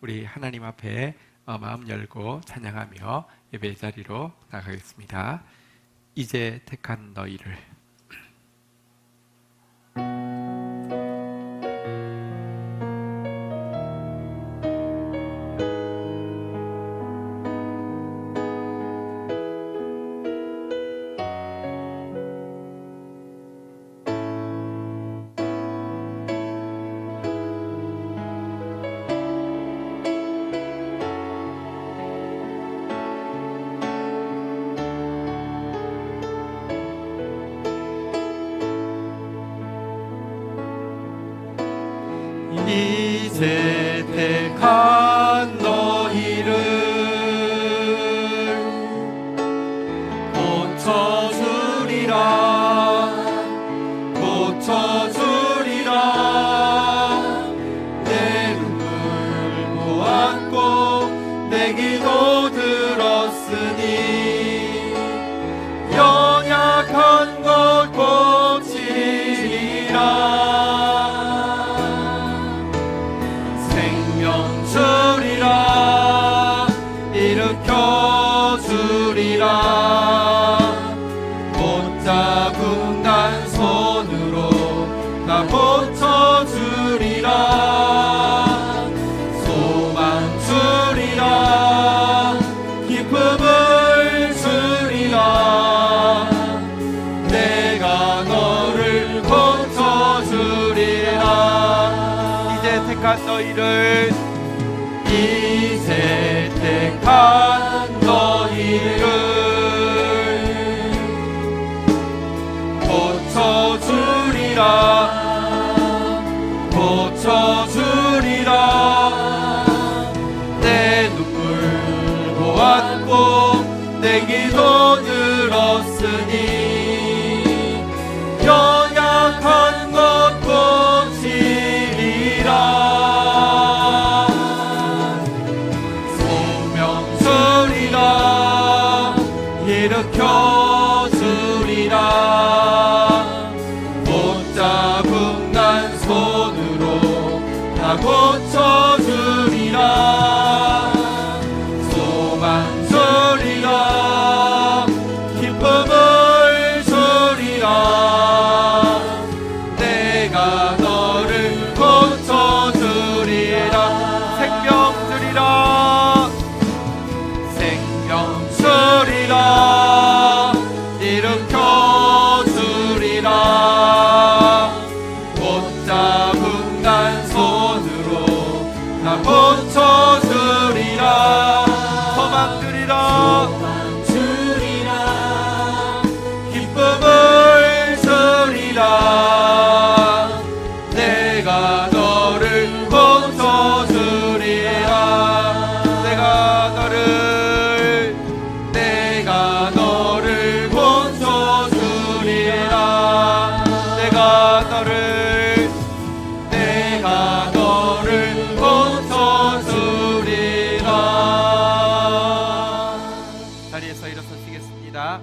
우리 하나님 앞에 마음 열고 찬양하며 예배 자리로 나가겠습니다. 이제 택한 너희를. 이제 택한 너희를 고쳐주리라 내 눈물 보았고 내 기도 들었으니 연약한 것 고치리라 일으켜주리라 못잡은 난 손으로 다 고쳐주리라 소망 주리라 기쁨을 주리라 내가 너를 고쳐주리라 이제 택한 너희를 이제 택한 너희를 고쳐주리라 내 눈물 보았고 내 기도 들었으니 연약한 것 고치리라 일으켜주리라 못잡은 난 손으로 다 고쳐주리라 소망 주리라 기쁨을 주리라 내가 너를 고쳐주리라 생명 주리라 생명 주리라 일으켜주리라 못잡은 난 손으로 다 고쳐주리라 소망 주리라 기쁨을 주리라 내가 너를 고쳐주리라 내가 너를 고쳐주리라 내가 너를 고쳐주리라 자리에서 일어서시겠습니다.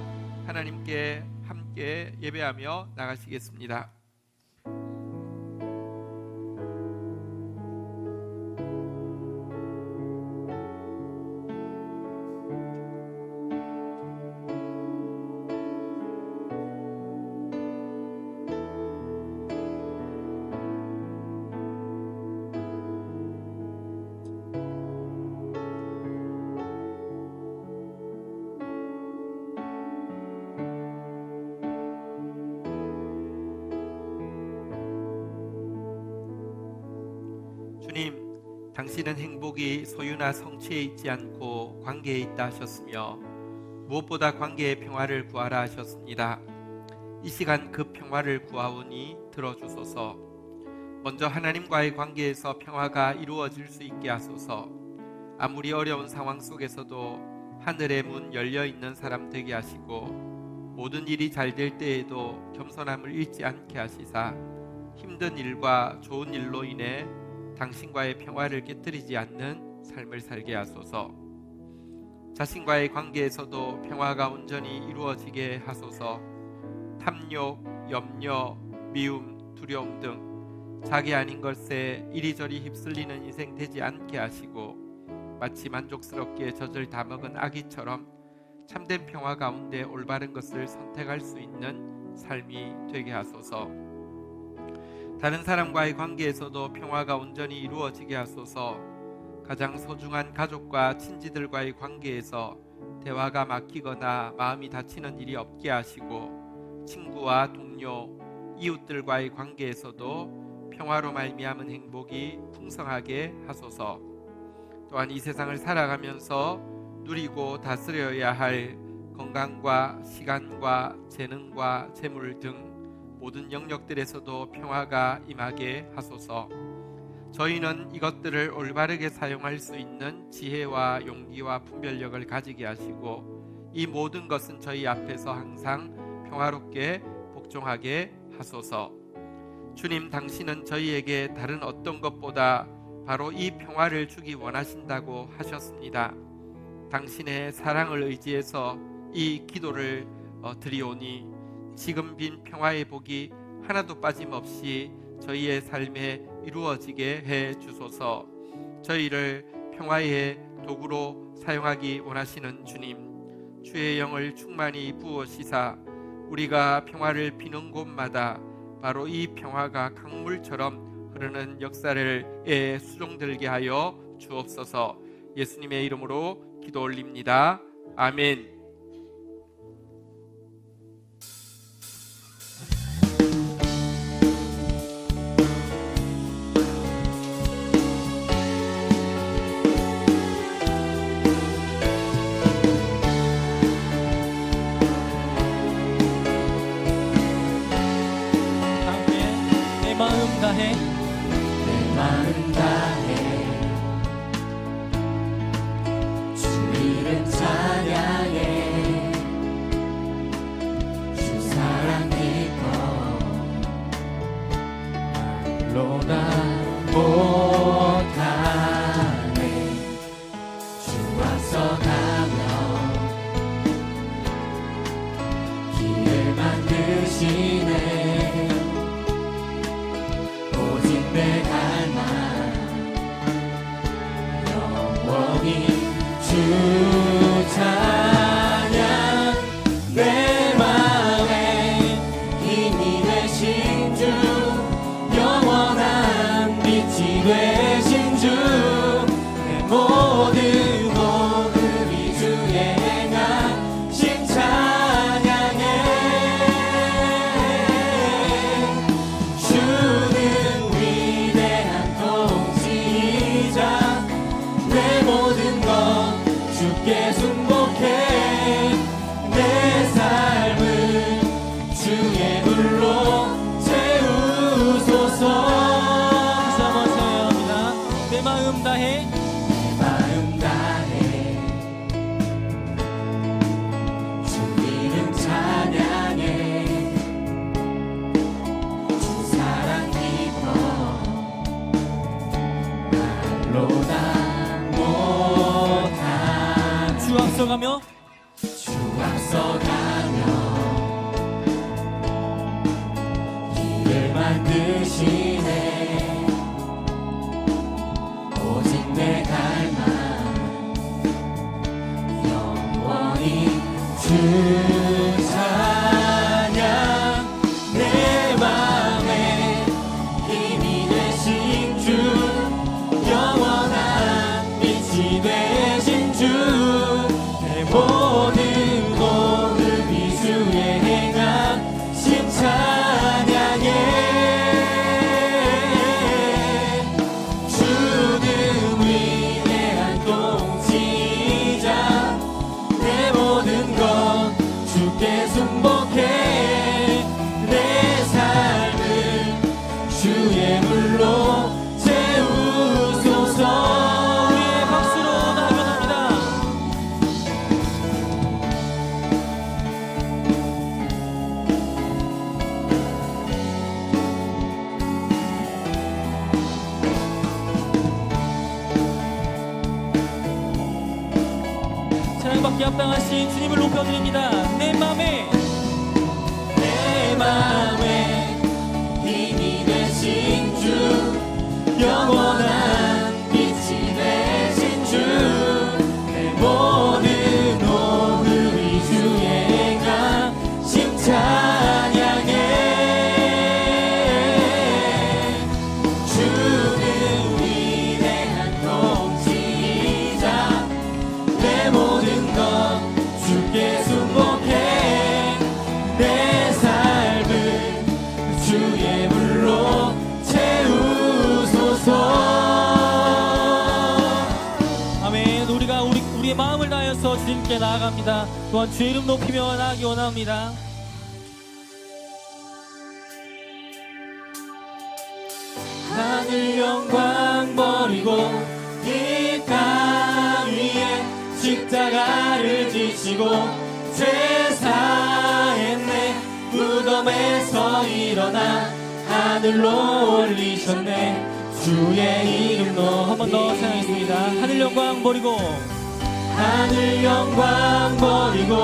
하나님께 함께 예배하며 나가시겠습니다. 주님, 당신은 행복이 소유나 성취에 있지 않고 관계에 있다 하셨으며 무엇보다 관계의 평화를 구하라 하셨습니다. 이 시간 그 평화를 구하오니 들어주소서. 먼저 하나님과의 관계에서 평화가 이루어질 수 있게 하소서. 아무리 어려운 상황 속에서도 하늘의 문 열려있는 사람 되게 하시고 모든 일이 잘 될 때에도 겸손함을 잃지 않게 하시사 힘든 일과 좋은 일로 인해 당신과의 평화를 깨뜨리지 않는 삶을 살게 하소서. 자신과의 관계에서도 평화가 온전히 이루어지게 하소서. 탐욕, 염려, 미움, 두려움 등 자기 아닌 것에 이리저리 휩쓸리는 인생 되지 않게 하시고 마치 만족스럽게 젖을 다 먹은 아기처럼 참된 평화 가운데 올바른 것을 선택할 수 있는 삶이 되게 하소서. 다른 사람과의 관계에서도 평화가 온전히 이루어지게 하소서. 가장 소중한 가족과 친지들과의 관계에서 대화가 막히거나 마음이 다치는 일이 없게 하시고 친구와 동료, 이웃들과의 관계에서도 평화로 말미암은 행복이 풍성하게 하소서. 또한 이 세상을 살아가면서 누리고 다스려야 할 건강과 시간과 재능과 재물 등 모든 영역들에서도 평화가 임하게 하소서. 저희는 이것들을 올바르게 사용할 수 있는 지혜와 용기와 분별력을 가지게 하시고 이 모든 것은 저희 앞에서 항상 평화롭게 복종하게 하소서. 주님, 당신은 저희에게 다른 어떤 것보다 바로 이 평화를 주기 원하신다고 하셨습니다. 당신의 사랑을 의지해서 이 기도를 드리오니 지금 빈 평화의 복이 하나도 빠짐없이 저희의 삶에 이루어지게 해 주소서. 저희를 평화의 도구로 사용하기 원하시는 주님, 주의 영을 충만히 부어시사 우리가 평화를 비는 곳마다 바로 이 평화가 강물처럼 흐르는 역사를 수종들게 하여 주옵소서. 예수님의 이름으로 기도 올립니다. 아멘. 내 마음 다해 주 이름 찬양해 주 사랑 기뻐 말로 다 못하네 주 앞서가며 길을 만드시네 내 갈망 영원히 주 찬양 내 마음에 힘이 되신 주 영원한 빛이 되신 주 내 모든 호흡이 주의 행하신 찬양해 주께 순복해 내 삶을 주의 불로 채우소서. 합니다. 내 마음 다해 내 마음 다해 주 이름 찬양해 주 사랑 기뻐 말로 다 주 앞서가며 주 앞서가며 길을 만드시네 오직 내 갈망 영원히 주 찬양 내 맘에 힘이 되신 주 영원한 빛이 되신 주 모든 호흡이 주의 행하신 찬양해 주는 위대한 통치자 내 모든 것 주께 순복해 내 삶을 주의 물로 채우소서. 사랑받기 합당하신 주님을 높여드립니다. 내 맘에 힘이 되신 주 영원한 빛이 되신 주 내 모든 오늘이 주의 강심 찬양해 주는 위대한 통치자 내 모든 것 주께 순복해 내 삶을 주의 물로 채우소서. 아멘. 우리가 우리의 마음을 다해서 주님께 나아갑니다. 또한 주의 이름 높이며 나아가기 원합니다. 하늘 영광 버리고 이 땅 위에 십자가를 지시고 죄 사했네 무덤에서 일어나 하늘로 올리셨네 주의 이름으로 한 번 더 찬양하겠습니다. 하늘 영광 버리고 하늘 영광 버리고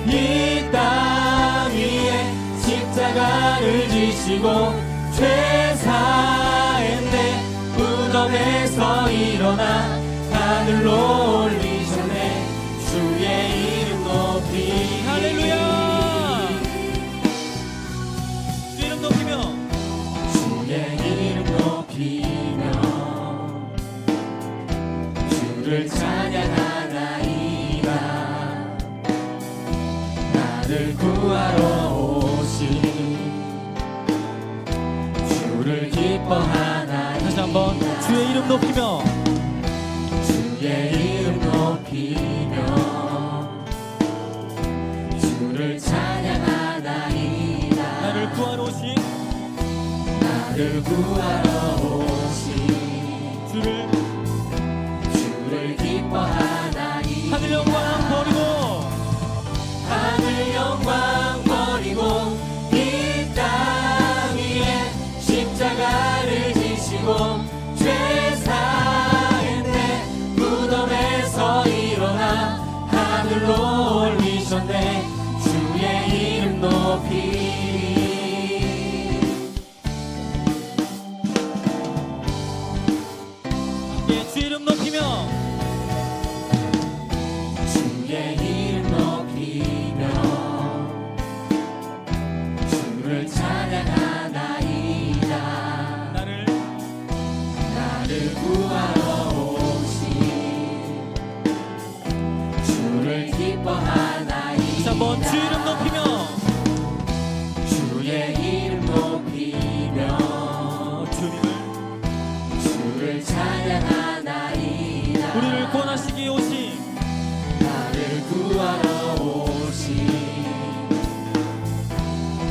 이 땅 위에 십자가를 지시고 죄 사했네 무덤에서 일어나 하늘로 올리셨네 주의 이름 높이 할렐루야. 주의 이름 높이며 주의 이름 높이며 주를 찬양하나이다 나를 구하러 오신 주를 기뻐하나이다 다시 한번 주의 이름 높이며 주의 이름 높이며 주를 찬양하나이다 나를 구하러 오신 나를 구하러 오신 주를 기뻐하나이다 하늘 영광 버리고 하늘 영광 버리고 이 땅 위에 십자가를 지시고 죄 사했네 무덤에서 일어나 하늘로 올리셨네 주의 이름 높이 예, 주의 이름 높이며 주의 이름 높이며 주를 찬양하나이다 나를 구하러 오신 주를 기뻐하나이다 다시 한번 주의 이름 높이며 주의 이름 높이며 주를 찬양하나이다 우리를 구원하시기 오신 나를 구하러 오신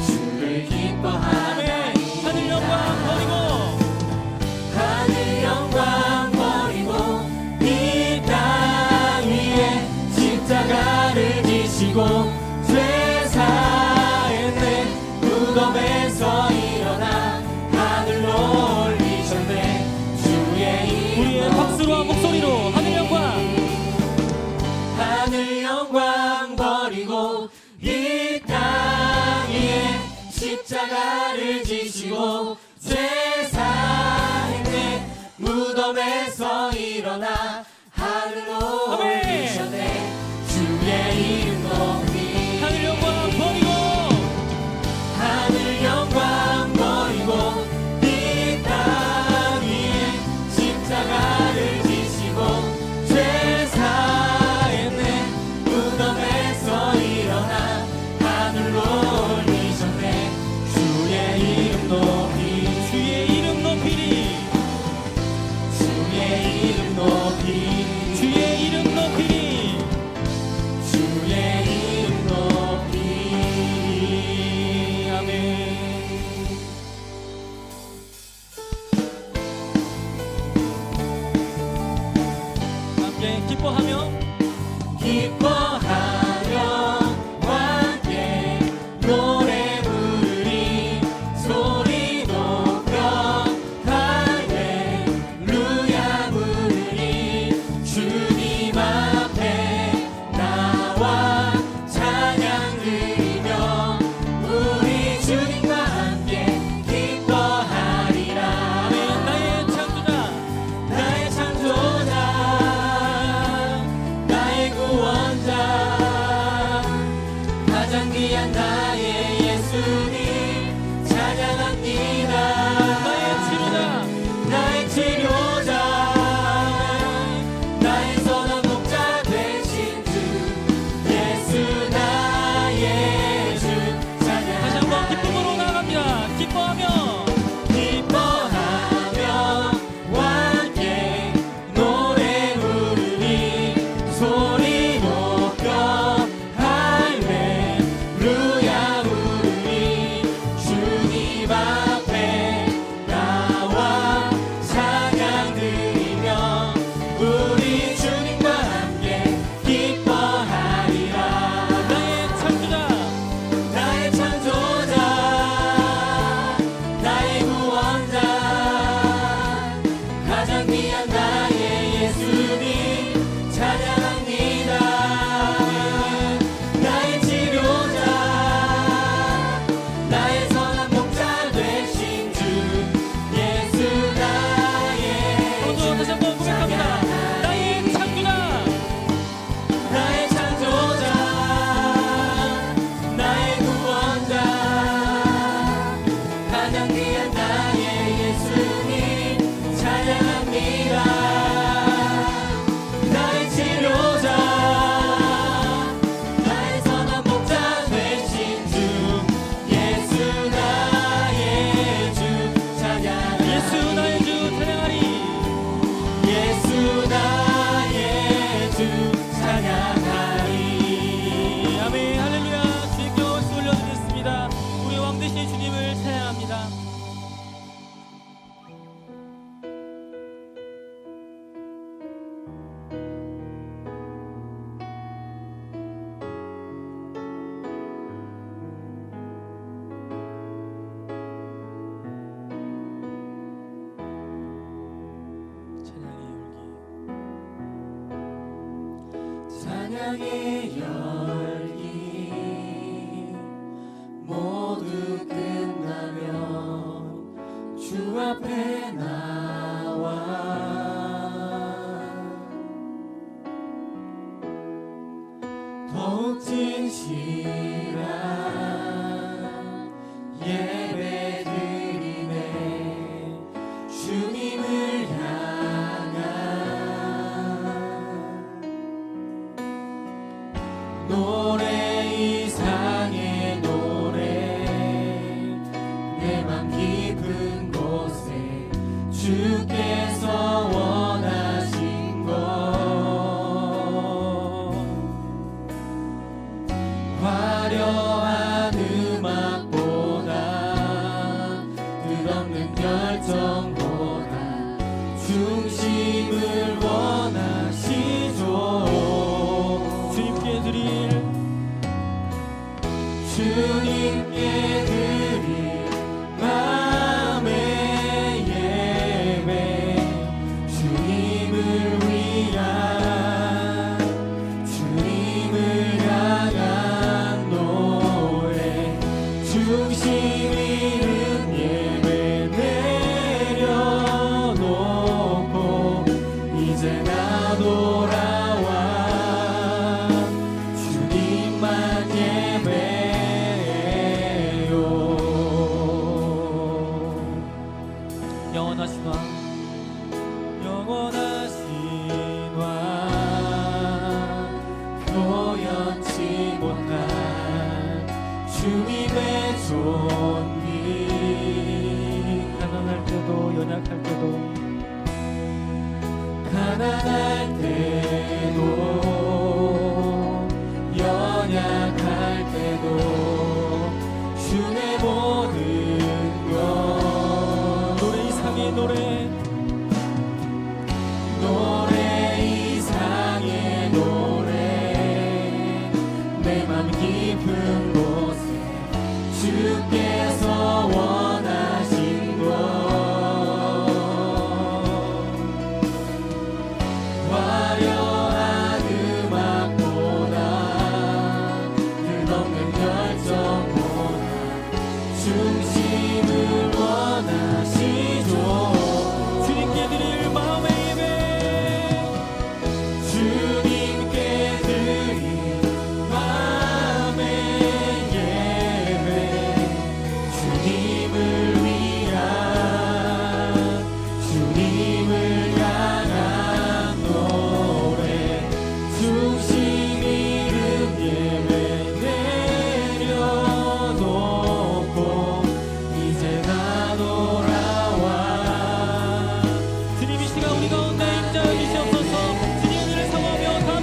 주를 아멘. 기뻐하나이다 하늘 영광 버리고 하늘 영광 버리고 이 땅 위에 십자가를 지시고 죄 사했네 무덤에서 일어나 하늘로 올리셨네 주의 이름 우리의 박수와 목소리로 하늘 영광 하늘 영광 버리고 이 땅 위에 십자가를 지시고 죄 사했네 무덤에서 일어나 하늘로 아멘. 올리셨네 주의 이름 높이 하늘 영광 버리고 하늘 영광 버리고 이 땅 위에 십자가를 지시고 죄 사했네 무덤에서 일어나 하늘로 올리셨네 주의 이름 높이 주의 이름 높이리 주의 이름 높이 주의 이름 높이리 주의 이름 높이 아멘. 함께 기뻐하며 기뻐하며 함께 노래 부르리 소리 높여 할렐루야 부르리 주님 앞에 나와 찬양 드리며 우리 주님과 함께 기뻐하리 나의 선한 목자 되신 주 예수 나의 주 찬양하리 다시 한번 기쁨으로 나아갑니다. 기뻐하며 함께 노래 부르리 소리 높여 할렐루야 부르리 주님 앞에 나와 찬양 드리며 우리 주님과 함께 기뻐하리라 나의 창조자 나의 창조자 나의 구원자 가장 귀한 나의 예수님 찬양합니다 나의 치료자 나의 선한 목자 되신 주 예수 나의 모두 다시 한번 고백합니다. 나의 창조자 나의 창조자 나의 구원자 가장 귀한 나의 예수님 찬양합니다 나의 치료자 나의 선한 목자 되신 주 예수 나의 주 찬양하리 예수 나의 주 찬양하리. 예수 나의 주 찬양하리 아멘 할렐루야. 주님께 박수 올려드리겠습니다. 우리 왕 되신 주님을 찬양합니다. 찬양의 열기 찬양의 열기 모두 끝나면 주 앞에 나와 더욱 진실한 예배 드리네 주님을 향한 노래 이상의 노래 내 맘 깊은 곳에 주께서 원하신 것 화려한 음악보다 끝없는 열정보다 중심을 원하시죠 주님께 드릴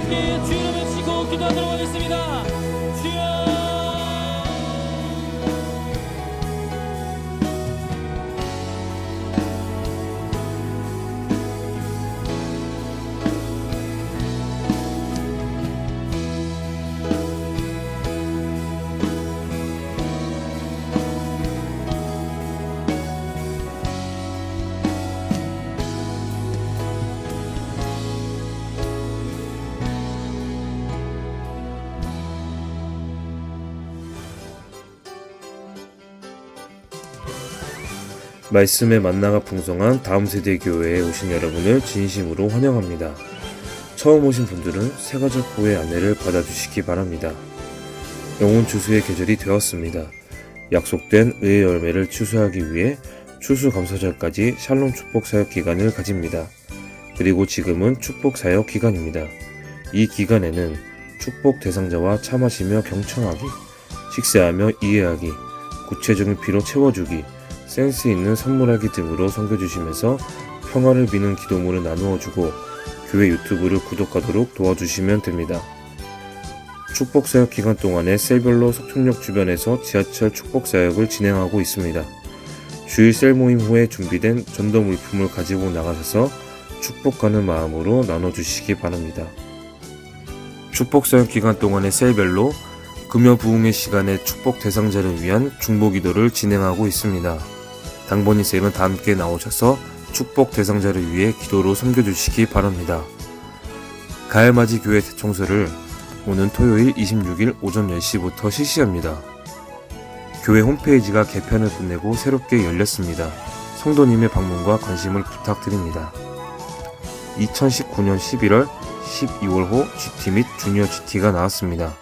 함께 주여 외치고 기도하도록 하겠습니다. 주여. 말씀의 만나가 풍성한 다음세대 교회에 오신 여러분을 진심으로 환영합니다. 처음 오신 분들은 새가족 보호의 안내를 받아주시기 바랍니다. 영혼 추수의 계절이 되었습니다. 약속된 의의 열매를 추수하기 위해 추수감사절까지 샬롬 축복 사역 기간을 가집니다. 그리고 지금은 축복 사역 기간입니다. 이 기간에는 축복 대상자와 차 마시며 경청하기, 식사하며 이해하기, 구체적인 비로 채워주기, 센스 있는 선물하기 등으로 섬겨주시면서 평화를 비는 기도문을 나누어주고 교회 유튜브를 구독하도록 도와주시면 됩니다. 축복사역 기간 동안에 셀별로 석촌역 주변에서 지하철 축복사역을 진행하고 있습니다. 주일 셀 모임 후에 준비된 전도 물품을 가지고 나가셔서 축복하는 마음으로 나눠주시기 바랍니다. 축복사역 기간 동안에 셀별로 금요 부흥의 시간에 축복 대상자를 위한 중보기도를 진행하고 있습니다. 당번이 셀은 다 함께 나오셔서 축복 대상자를 위해 기도로 섬겨주시기 바랍니다. 가을맞이 교회 대청소를 오는 토요일 26일 오전 10시부터 실시합니다. 교회 홈페이지가 개편을 끝내고 새롭게 열렸습니다. 성도님의 방문과 관심을 부탁드립니다. 2019년 11월, 12월호 GT 및 주니어 GT가 나왔습니다.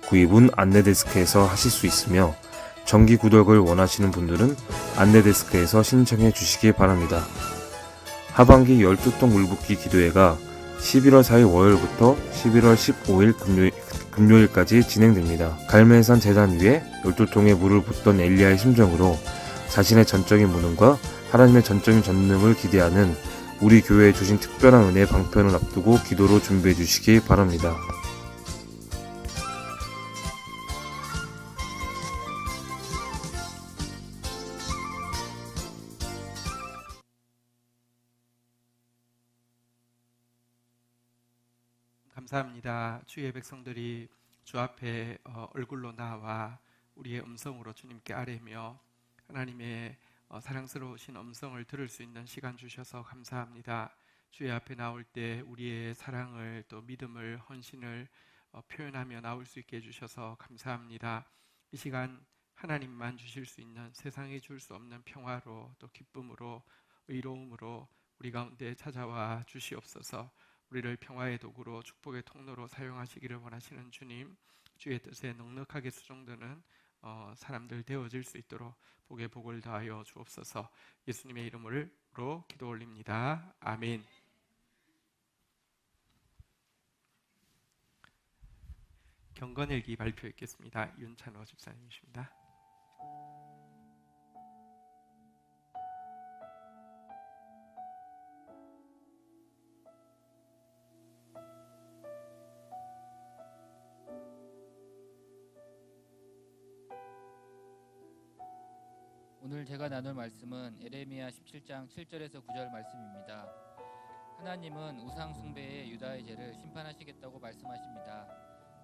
구입은 안내데스크에서 하실 수 있으며 정기 구독을 원하시는 분들은 안내데스크에서 신청해 주시기 바랍니다. 하반기 12동 물붓기 기도회가 11월 4일 월요일부터 11월 15일 금요일까지 진행됩니다. 갈매산 재단 위에 12통의 물을 붓던 엘리야의 심정으로 자신의 전적인 무능과 하나님의 전적인 전능을 기대하는 우리 교회에 주신 특별한 은혜 방편을 앞두고 기도로 준비해 주시기 바랍니다. 감사합니다. 주의 백성들이 주 앞에 얼굴로 나와 우리의 음성으로 주님께 아뢰며 하나님의 사랑스러우신 음성을 들을 수 있는 시간 주셔서 감사합니다. 주의 앞에 나올 때 우리의 사랑을 또 믿음을 헌신을 표현하며 나올 수 있게 해주셔서 감사합니다. 이 시간 하나님만 주실 수 있는 세상이 줄 수 없는 평화로 또 기쁨으로 의로움으로 우리 가운데 찾아와 주시옵소서. 우리를 평화의 도구로 축복의 통로로 사용하시기를 원하시는 주님, 주의 뜻에 넉넉하게 수종드는 사람들 되어질 수 있도록 복의 복을 더하여 주옵소서. 예수님의 이름으로 기도 올립니다. 아멘. 경건일기 발표 있겠습니다. 윤찬호 집사님이십니다. 오늘 제가 나눌 말씀은 에레미야 17장 7절에서 9절 말씀입니다. 하나님은 우상 숭배의 유다의 죄를 심판하시겠다고 말씀하십니다.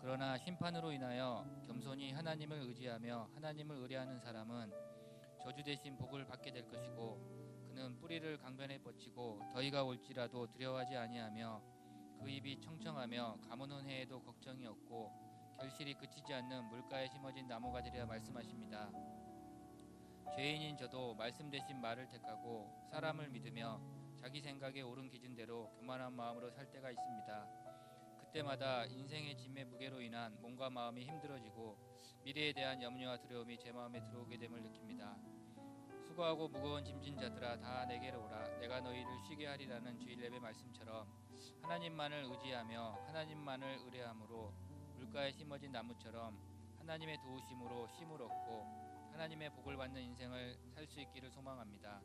그러나 심판으로 인하여 겸손히 하나님을 의지하며 하나님을 의뢰하는 사람은 저주 대신 복을 받게 될 것이고 그는 뿌리를 강변에 뻗치고 더위가 올지라도 두려워하지 아니하며 그 입이 청청하며 가뭄은 해에도 걱정이 없고 결실이 그치지 않는 물가에 심어진 나무가 되리라 말씀하십니다. 죄인인 저도 말씀 대신 말을 택하고 사람을 믿으며 자기 생각에 옳은 기준대로 교만한 마음으로 살 때가 있습니다. 그때마다 인생의 짐의 무게로 인한 몸과 마음이 힘들어지고 미래에 대한 염려와 두려움이 제 마음에 들어오게 됨을 느낍니다. 수고하고 무거운 짐진 자들아 다 내게로 오라. 내가 너희를 쉬게 하리라는 주일 예배 말씀처럼 하나님만을 의지하며 하나님만을 의뢰함으로 물가에 심어진 나무처럼 하나님의 도우심으로 쉼을 얻고 하나님의 복을 받는 인생을 살 수 있기를 소망합니다.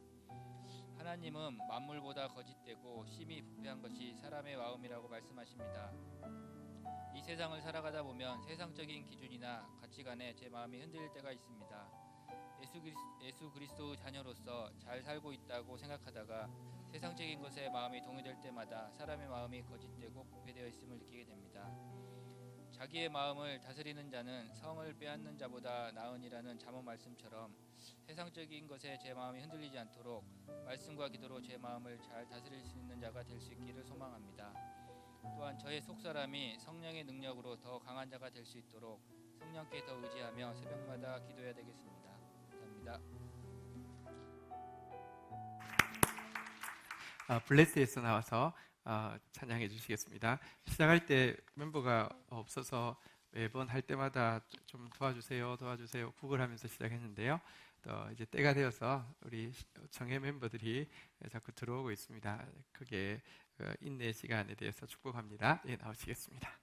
하나님은 만물보다 거짓되고 심히 부패한 것이 사람의 마음이라고 말씀하십니다. 이 세상을 살아가다 보면 세상적인 기준이나 가치관에 제 마음이 흔들릴 때가 있습니다. 예수 그리스도의 자녀로서 잘 살고 있다고 생각하다가 세상적인 것에 마음이 동요될 때마다 사람의 마음이 거짓되고 부패되어 있음을 느끼게 됩니다. 자기의 마음을 다스리는 자는 성을 빼앗는 자보다 나으니라는 잠언 말씀처럼 세상적인 것에 제 마음이 흔들리지 않도록 말씀과 기도로 제 마음을 잘 다스릴 수 있는 자가 될 수 있기를 소망합니다. 또한 저의 속사람이 성령의 능력으로 더 강한 자가 될 수 있도록 성령께 더 의지하며 새벽마다 기도해야 되겠습니다. 감사합니다. 블레스에서 나와서 찬양해 주시겠습니다. 시작할 때 멤버가 없어서 매번 할 때마다 좀 도와주세요 구걸하면서 시작했는데요. 또 이제 때가 되어서 우리 정예 멤버들이 자꾸 들어오고 있습니다. 그게 인내 시간에 대해서 축복합니다. 예, 나오시겠습니다.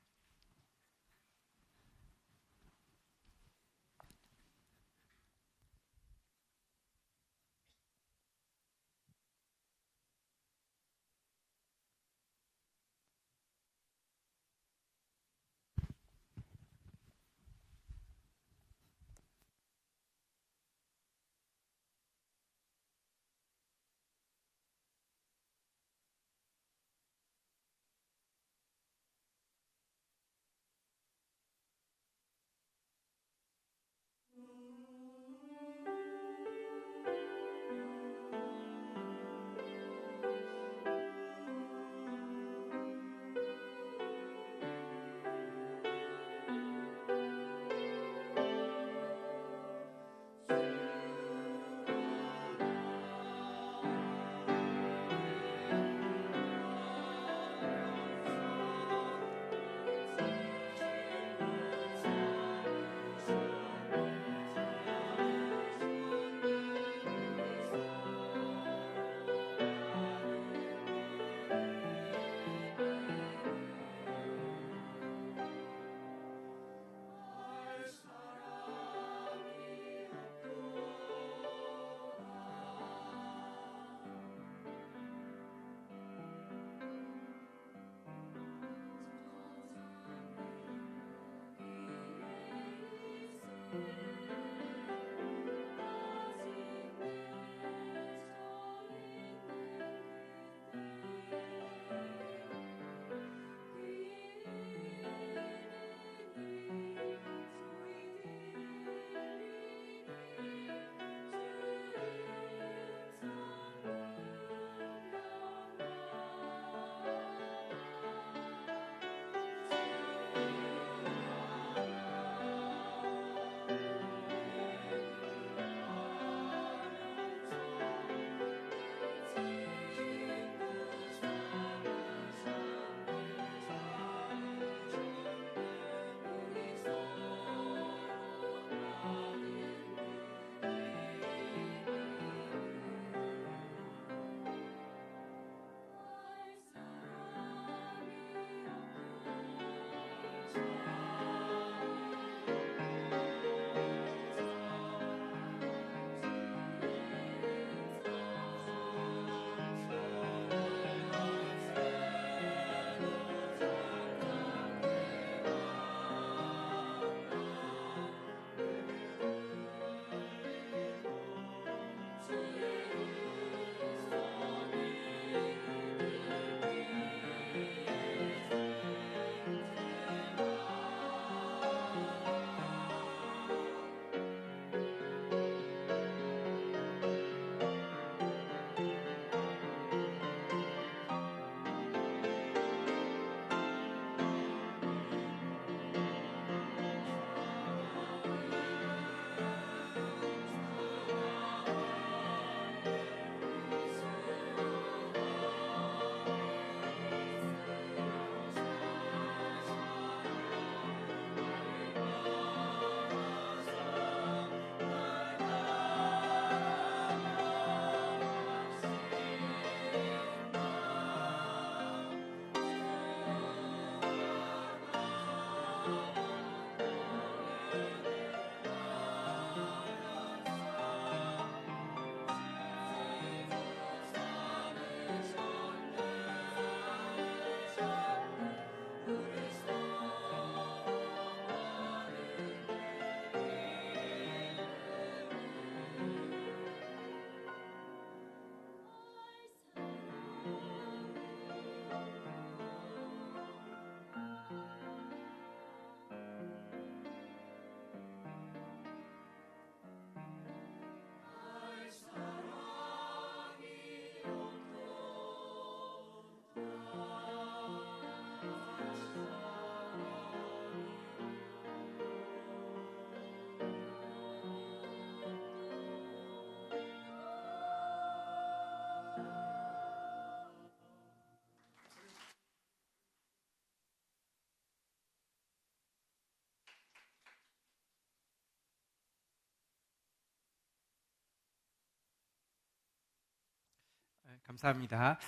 감사합니다.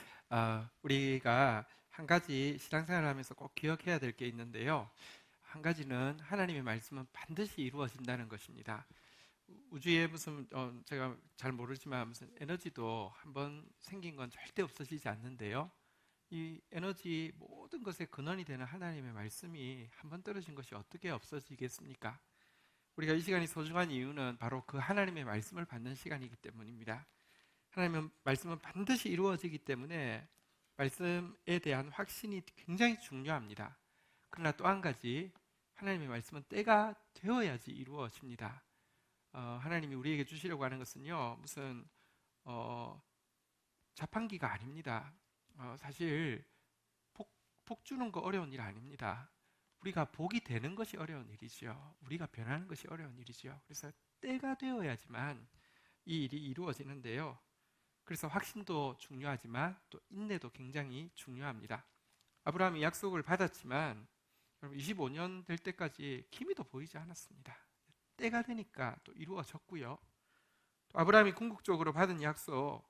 우리가 한 가지 신앙생활을 하면서 꼭 기억해야 될 게 있는데요. 한 가지는 하나님의 말씀은 반드시 이루어진다는 것입니다. 우주에 무슨 제가 잘 모르지만 무슨 에너지도 한번 생긴 건 절대 없어지지 않는데요. 이 에너지 모든 것의 근원이 되는 하나님의 말씀이 한번 떨어진 것이 어떻게 없어지겠습니까? 우리가 이 시간이 소중한 이유는 바로 그 하나님의 말씀을 받는 시간이기 때문입니다. 하나님의 말씀은 반드시 이루어지기 때문에 말씀에 대한 확신이 굉장히 중요합니다. 그러나 또 한 가지, 하나님의 말씀은 때가 되어야지 이루어집니다. 하나님이 우리에게 주시려고 하는 것은요, 무슨 자판기가 아닙니다. 사실 복 주는 거 어려운 일 아닙니다. 우리가 복이 되는 것이 어려운 일이죠. 우리가 변하는 것이 어려운 일이죠. 그래서 때가 되어야지만 이 일이 이루어지는데요. 그래서 확신도 중요하지만 또 인내도 굉장히 중요합니다. 아브라함이 약속을 받았지만 25년 될 때까지 기미도 보이지 않았습니다. 때가 되니까 또 이루어졌고요. 또 아브라함이 궁극적으로 받은 약속,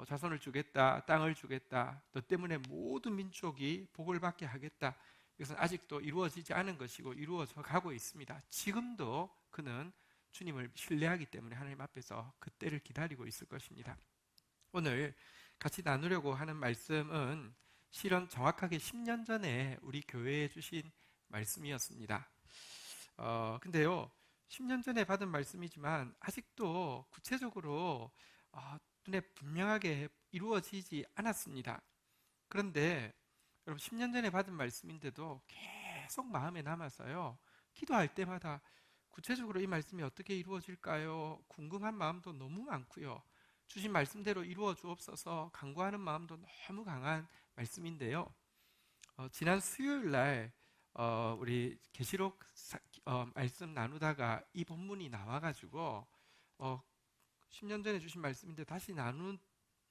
자손을 주겠다, 땅을 주겠다, 너 때문에 모든 민족이 복을 받게 하겠다. 이것은 아직도 이루어지지 않은 것이고 이루어져 가고 있습니다. 지금도 그는 주님을 신뢰하기 때문에 하나님 앞에서 그 때를 기다리고 있을 것입니다. 오늘 같이 나누려고 하는 말씀은 실은 정확하게 10년 전에 우리 교회에 주신 말씀이었습니다. 근데요, 10년 전에 받은 말씀이지만 아직도 구체적으로 눈에 분명하게 이루어지지 않았습니다. 그런데 여러분, 10년 전에 받은 말씀인데도 계속 마음에 남아서요, 기도할 때마다 구체적으로 이 말씀이 어떻게 이루어질까요? 궁금한 마음도 너무 많고요, 주신 말씀대로 이루어 주옵소서 간구하는 마음도 너무 강한 말씀인데요. 지난 수요일 날 우리 계시록 말씀 나누다가 이 본문이 나와가지고 10년 전에 주신 말씀인데 다시 나눈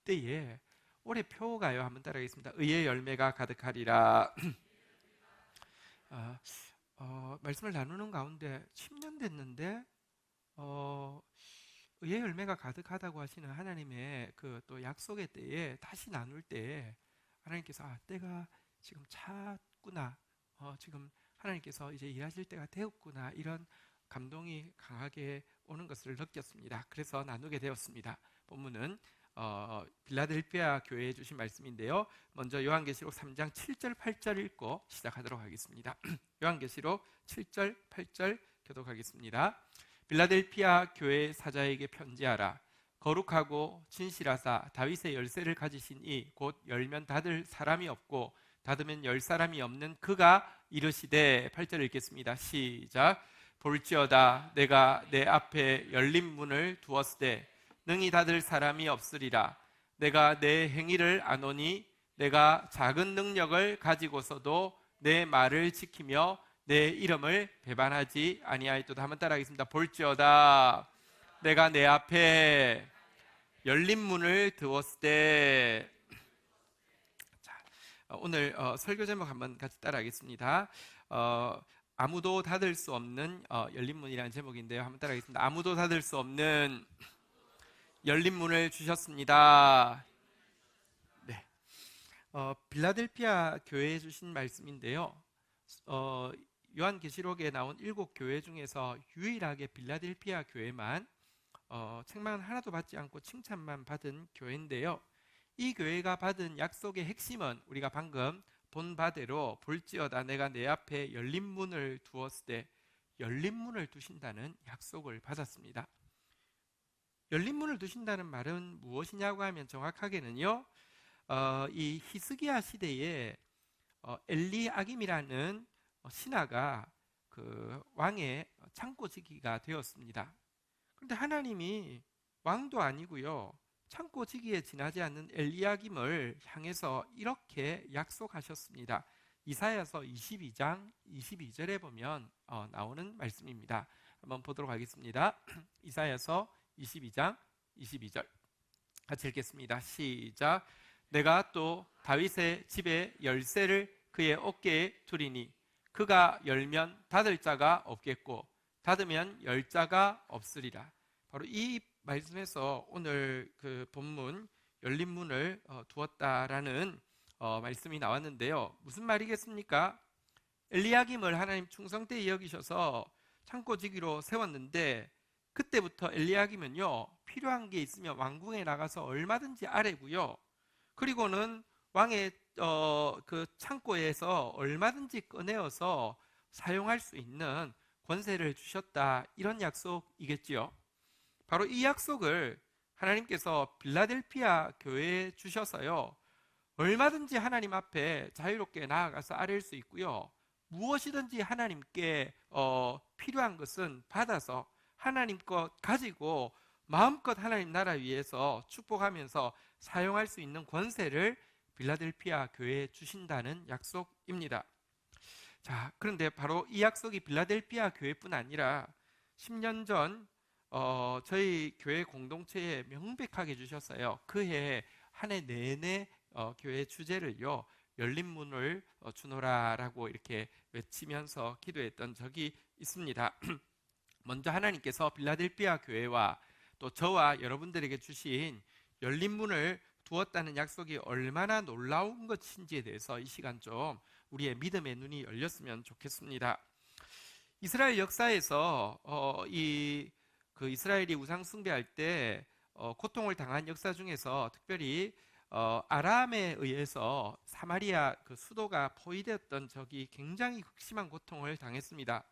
때에 올해 표가요. 한번 따라하겠습니다. 의의 열매가 가득하리라. 말씀을 나누는 가운데 10년 됐는데 의의 열매가 가득하다고 하시는 하나님의 그 또 약속의 때에 다시 나눌 때에 하나님께서 때가 지금 찼구나, 지금 하나님께서 이제 일하실 때가 되었구나, 이런 감동이 강하게 오는 것을 느꼈습니다. 그래서 나누게 되었습니다. 본문은 빌라델피아 교회에 주신 말씀인데요. 먼저 요한계시록 3장 7절 8절 읽고 시작하도록 하겠습니다. 요한계시록 7절 8절 교독하겠습니다. 빌라델피아 교회 사자에게 편지하라. 거룩하고 진실하사 다윗의 열쇠를 가지신 이 곧 열면 닫을 사람이 없고 닫으면 열 사람이 없는 그가 이르시되, 8절 읽겠습니다. 시작. 볼지어다 내가 내 앞에 열린 문을 두었으되 능히 닫을 사람이 없으리라. 내가 내 행위를 아노니 내가 작은 능력을 가지고서도 내 말을 지키며 내 이름을 배반하지 아니하였도다. 한번 따라하겠습니다. 볼지어다 내가 내 앞에 열린 문을 두었을 때. 자, 오늘 설교 제목 한번 같이 따라하겠습니다. 아무도 닫을 수 없는 열린 문이라는 제목인데요. 한번 따라하겠습니다. 아무도 닫을 수 없는 열린 문을 주셨습니다. 네, 빌라델피아 교회에 주신 말씀인데요. 요한계시록에 나온 7교회 중에서 유일하게 빌라델피아 교회만 책망 하나도 받지 않고 칭찬만 받은 교회인데요. 이 교회가 받은 약속의 핵심은 우리가 방금 본 바대로 볼지어다 내가 내 앞에 열린 문을 두었을 때 열린 문을 두신다는 약속을 받았습니다. 열린 문을 두신다는 말은 무엇이냐고 하면 정확하게는요, 이 히스기야 시대에 엘리아김이라는 신하가 그 왕의 창고지기가 되었습니다. 그런데 하나님이 왕도 아니고요, 창고지기에 지나지 않는 엘리야김을 향해서 이렇게 약속하셨습니다. 이사야서 22장 22절에 보면 나오는 말씀입니다. 한번 보도록 하겠습니다. 이사야서 22장 22절 같이 읽겠습니다. 시작. 내가 또 다윗의 집에 열쇠를 그의 어깨에 두리니 그가 열면 닫을 자가 없겠고 닫으면 열 자가 없으리라. 바로 이 말씀에서 오늘 그 본문 열린 문을 두었다라는 말씀이 나왔는데요. 무슨 말이겠습니까? 엘리야김을 하나님 충성되이 여기셔서 창고지기로 세웠는데 그때부터 엘리야김은요, 필요한 게 있으면 왕궁에 나가서 얼마든지 아뢰고요, 그리고는 왕의 그 창고에서 얼마든지 꺼내어서 사용할 수 있는 권세를 주셨다, 이런 약속이겠지요. 바로 이 약속을 하나님께서 빌라델피아 교회에 주셔서요, 얼마든지 하나님 앞에 자유롭게 나아가서 아뢰일 수 있고요, 무엇이든지 하나님께 필요한 것은 받아서 하나님 것 가지고 마음껏 하나님 나라 위해서 축복하면서 사용할 수 있는 권세를 빌라델피아 교회에 주신다는 약속입니다. 자, 그런데 바로 이 약속이 빌라델피아 교회뿐 아니라 10년 전 저희 교회 공동체에 명백하게 주셨어요. 그해 한 해 내내 교회 주제를요, 열린 문을 주노라라고 이렇게 외치면서 기도했던 적이 있습니다. 먼저 하나님께서 빌라델피아 교회와 또 저와 여러분들에게 주신 열린 문을 두었다는 약속이 얼마나 놀라운 것인지에 대해서 이 시간 좀 우리의 믿음의 눈이 열렸으면 좋겠습니다. 이스라엘 역사에서 이스라엘이 우상 숭배할 때 고통을 당한 역사 중에서 특별히 아람에 의해서 사마리아 그 수도가 포위되었던 적이 굉장히 극심한 고통을 당했습니다.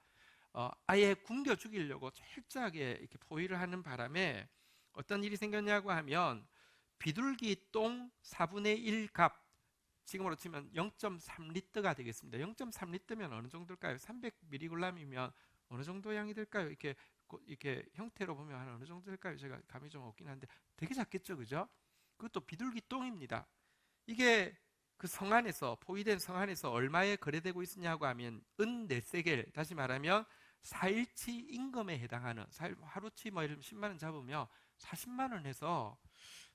아예 굶겨 죽이려고 철저하게 이렇게 포위를 하는 바람에 어떤 일이 생겼냐고 하면 비둘기 똥 4분의 1값, 지금으로 치면 0.3리터가 되겠습니다. 0.3리터면 어느 정도일까요? 300mg이면 어느 정도 양이 될까요? 이렇게 형태로 보면 어느 정도 될까요? 제가 감이 좀 없긴 한데 되게 작겠죠, 그죠? 그것도 비둘기 똥입니다. 이게 그 성 안에서, 포위된 성 안에서 얼마에 거래되고 있었냐고 하면 은 4세겔, 다시 말하면 4일치 임금에 해당하는, 하루치 뭐 이런 10만 원 잡으면 40만 원에서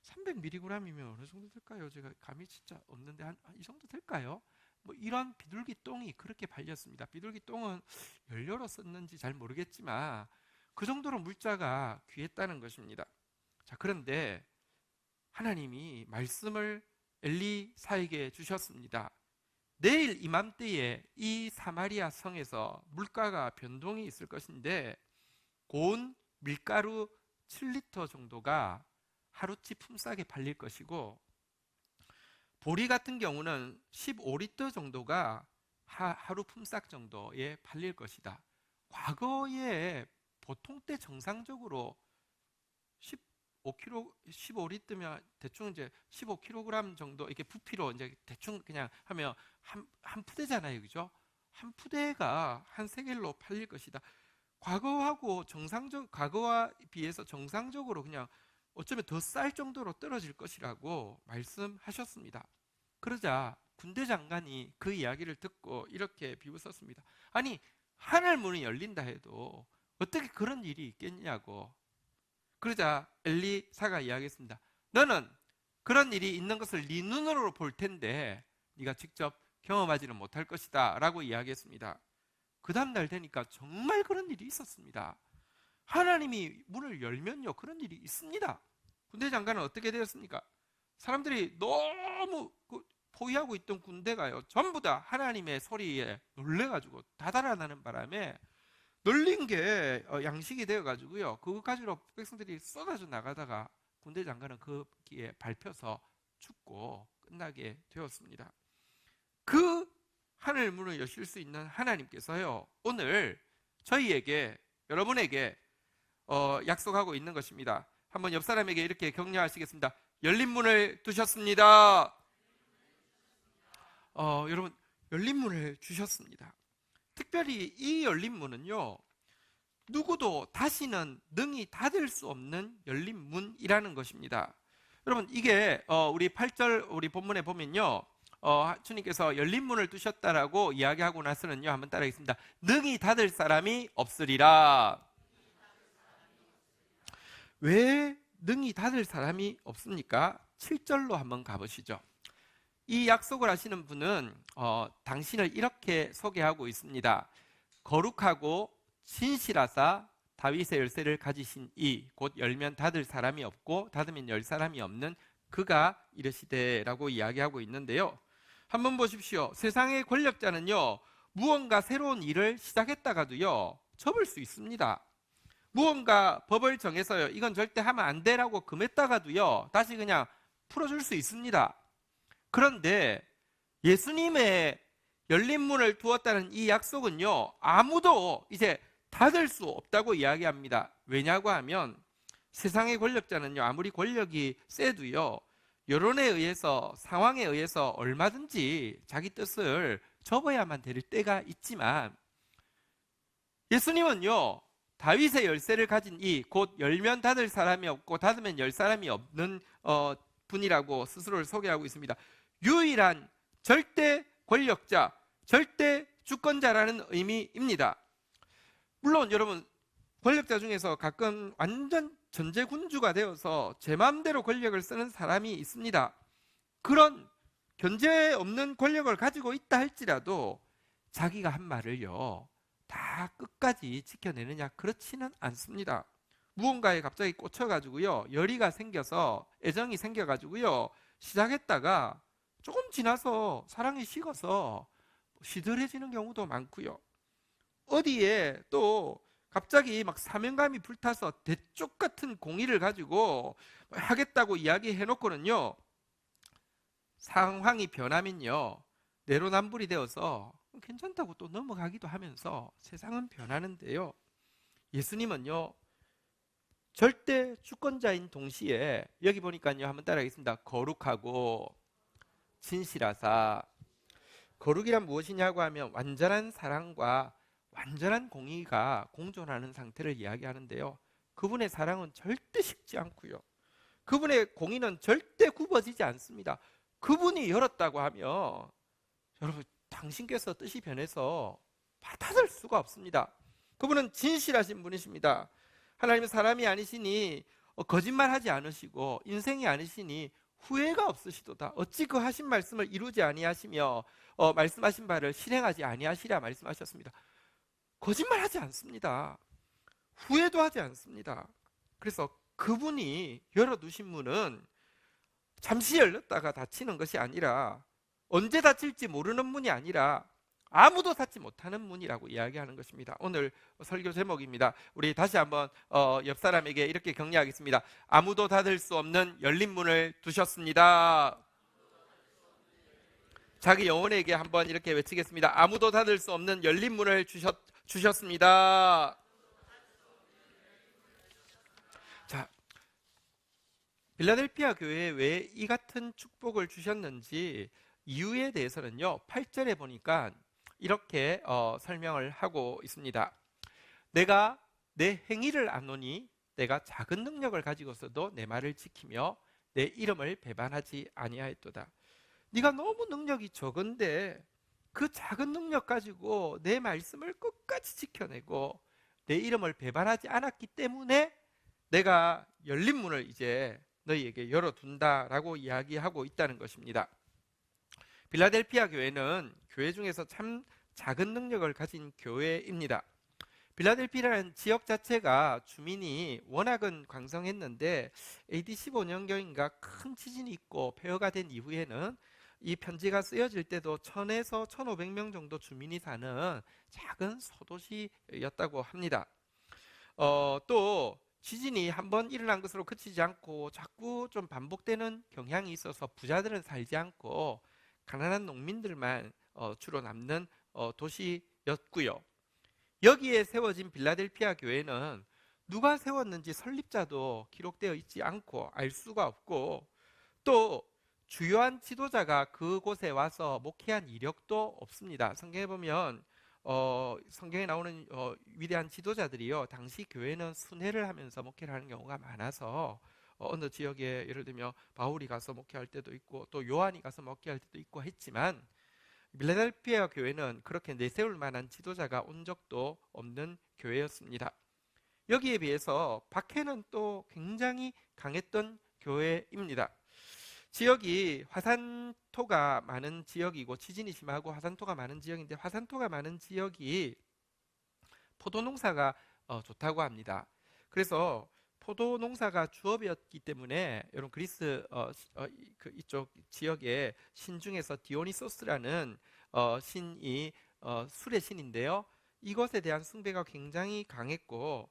300mg이면 어느 정도 될까요? 제가 감이 진짜 없는데 한 이 정도 될까요? 뭐 이런 비둘기 똥이 그렇게 팔렸습니다. 비둘기 똥은 연료로 썼는지 잘 모르겠지만 그 정도로 물자가 귀했다는 것입니다. 자, 그런데 하나님이 말씀을 엘리사에게 주셨습니다. 내일 이맘때에 이 사마리아 성에서 물가가 변동이 있을 것인데 고운 밀가루 7리터 정도가 하루치 품싸게 팔릴 것이고, 보리 같은 경우는 15리터 정도가 하루 품삯 정도에 팔릴 것이다. 과거에 보통 때 정상적으로 15리터면 대충 이제 15kg 정도, 이렇게 부피로 이제 대충 그냥 하면 한 푸대잖아요, 그죠? 한 푸대가 한 세겔로 팔릴 것이다. 과거와 비해서 정상적으로 그냥 어쩌면 더 쌀 정도로 떨어질 것이라고 말씀하셨습니다. 그러자 군대 장관이 그 이야기를 듣고 이렇게 비웃었습니다. 아니, 하늘 문이 열린다 해도 어떻게 그런 일이 있겠냐고. 그러자 엘리사가 이야기했습니다. 너는 그런 일이 있는 것을 네 눈으로 볼 텐데 네가 직접 경험하지는 못할 것이다 라고 이야기했습니다. 그 다음날 되니까 정말 그런 일이 있었습니다. 하나님이 문을 열면요, 그런 일이 있습니다. 군대 장관은 어떻게 되었습니까? 사람들이 너무 포위하고 있던 군대가요, 전부 다 하나님의 소리에 놀래가지고 다 달아나는 바람에 널린 게 양식이 되어가지고요, 그거 가지고 백성들이 쏟아져 나가다가 군대 장관은 거기에 밟혀서 죽고 끝나게 되었습니다. 그 하늘 문을 여실 수 있는 하나님께서요, 오늘 저희에게, 여러분에게 약속하고 있는 것입니다. 한번 옆 사람에게 이렇게 격려하시겠습니다. 열린 문을 두셨습니다. 여러분, 열린 문을 주셨습니다. 특별히 이 열린 문은요, 누구도 다시는 능히 닫을 수 없는 열린 문이라는 것입니다. 여러분, 이게 우리 8절 우리 본문에 보면요, 주님께서 열린 문을 두셨다라고 이야기하고 나서는요, 한번 따라하겠습니다. 능히 닫을 사람이 없으리라. 왜 능히 닫을 사람이 없습니까? 7절로 한번 가보시죠. 이 약속을 하시는 분은 당신을 이렇게 소개하고 있습니다. 거룩하고 진실하사 다윗의 열쇠를 가지신 이, 곧 열면 닫을 사람이 없고 닫으면 열 사람이 없는 그가 이르시되라고 이야기하고 있는데요. 한번 보십시오. 세상의 권력자는요, 무언가 새로운 일을 시작했다가도요, 접을 수 있습니다. 무언가 법을 정해서요, 이건 절대 하면 안 돼라고 금했다가도요, 다시 그냥 풀어줄 수 있습니다. 그런데 예수님의 열린 문을 두었다는 이 약속은요, 아무도 이제 닫을 수 없다고 이야기합니다. 왜냐고 하면 세상의 권력자는요, 아무리 권력이 세도요, 여론에 의해서, 상황에 의해서 얼마든지 자기 뜻을 접어야만 될 때가 있지만, 예수님은요, 다윗의 열쇠를 가진 이 곧 열면 닫을 사람이 없고 닫으면 열 사람이 없는 분이라고 스스로를 소개하고 있습니다. 유일한 절대 권력자, 절대 주권자라는 의미입니다. 물론 여러분, 권력자 중에서 가끔 완전 전제군주가 되어서 제 마음대로 권력을 쓰는 사람이 있습니다. 그런 견제 없는 권력을 가지고 있다 할지라도 자기가 한 말을요, 다 끝까지 지켜내느냐? 그렇지는 않습니다. 무언가에 갑자기 꽂혀가지고요, 열의가 생겨서, 애정이 생겨가지고요, 시작했다가 조금 지나서 사랑이 식어서 시들해지는 경우도 많고요. 어디에 또 갑자기 막 사명감이 불타서 대쪽 같은 공의를 가지고 하겠다고 이야기해놓고는요, 상황이 변하면요, 내로남불이 되어서 괜찮다고 또 넘어가기도 하면서 세상은 변하는데요, 예수님은요, 절대 주권자인 동시에 여기 보니까요, 한번 따라하겠습니다. 거룩하고 진실하사. 거룩이란 무엇이냐고 하면 완전한 사랑과 완전한 공의가 공존하는 상태를 이야기하는데요, 그분의 사랑은 절대 식지 않고요, 그분의 공의는 절대 굽어지지 않습니다. 그분이 열었다고 하면 여러분, 당신께서 뜻이 변해서 받아들 수가 없습니다. 그분은 진실하신 분이십니다. 하나님은 사람이 아니시니 거짓말하지 않으시고 인생이 아니시니 후회가 없으시도다. 어찌 그 하신 말씀을 이루지 아니하시며 말씀하신 바를 실행하지 아니하시랴 말씀하셨습니다. 거짓말하지 않습니다. 후회도 하지 않습니다. 그래서 그분이 열어두신 문은 잠시 열렸다가 닫히는 것이 아니라, 언제 닫힐지 모르는 문이 아니라 아무도 닫지 못하는 문이라고 이야기하는 것입니다. 오늘 설교 제목입니다. 우리 다시 한번 옆 사람에게 이렇게 격려하겠습니다. 아무도 닫을 수 없는 열린 문을 두셨습니다. 자기 영혼에게 한번 이렇게 외치겠습니다. 아무도 닫을 수 없는 열린 문을 주셨습니다. 자, 빌라델피아 교회에 왜 이 같은 축복을 주셨는지 이유에 대해서는요, 8절에 보니까 이렇게 설명을 하고 있습니다. 내가 내 행위를 아노니 내가 작은 능력을 가지고서도 내 말을 지키며 내 이름을 배반하지 아니하였도다. 네가 너무 능력이 적은데 그 작은 능력 가지고 내 말씀을 끝까지 지켜내고 내 이름을 배반하지 않았기 때문에 내가 열린 문을 이제 너희에게 열어둔다라고 이야기하고 있다는 것입니다. 빌라델피아 교회는 교회 중에서 참 작은 능력을 가진 교회입니다. 빌라델피아라는 지역 자체가 주민이 워낙은 광성했는데 AD 15년경인가 큰 지진이 있고 폐허가 된 이후에는 이 편지가 쓰여질 때도 1000에서 1500명 정도 주민이 사는 작은 소도시였다고 합니다. 또 지진이 한번 일어난 것으로 그치지 않고 자꾸 좀 반복되는 경향이 있어서 부자들은 살지 않고 가난한 농민들만 주로 남는 도시였고요. 여기에 세워진 빌라델피아 교회는 누가 세웠는지 설립자도 기록되어 있지 않고 알 수가 없고, 또 주요한 지도자가 그곳에 와서 목회한 이력도 없습니다. 성경에 보면 성경에 나오는 위대한 지도자들이요, 당시 교회는 순회를 하면서 목회를 하는 경우가 많아서 어느 지역에 예를 들면 바울이 가서 목회할 때도 있고 또 요한이 가서 목회할 때도 있고 했지만, 빌라델피아 교회는 그렇게 내세울 만한 지도자가 온 적도 없는 교회였습니다. 여기에 비해서 박해는 또 굉장히 강했던 교회입니다. 지역이 화산토가 많은 지역이고 지진이 심하고 화산토가 많은 지역인데, 화산토가 많은 지역이 포도 농사가 좋다고 합니다. 그래서 포도 농사가 주업이었기 때문에 여러분 그리스 이쪽 지역에 신 중에서 디오니소스라는 신이 술의 신인데요. 이것에 대한 숭배가 굉장히 강했고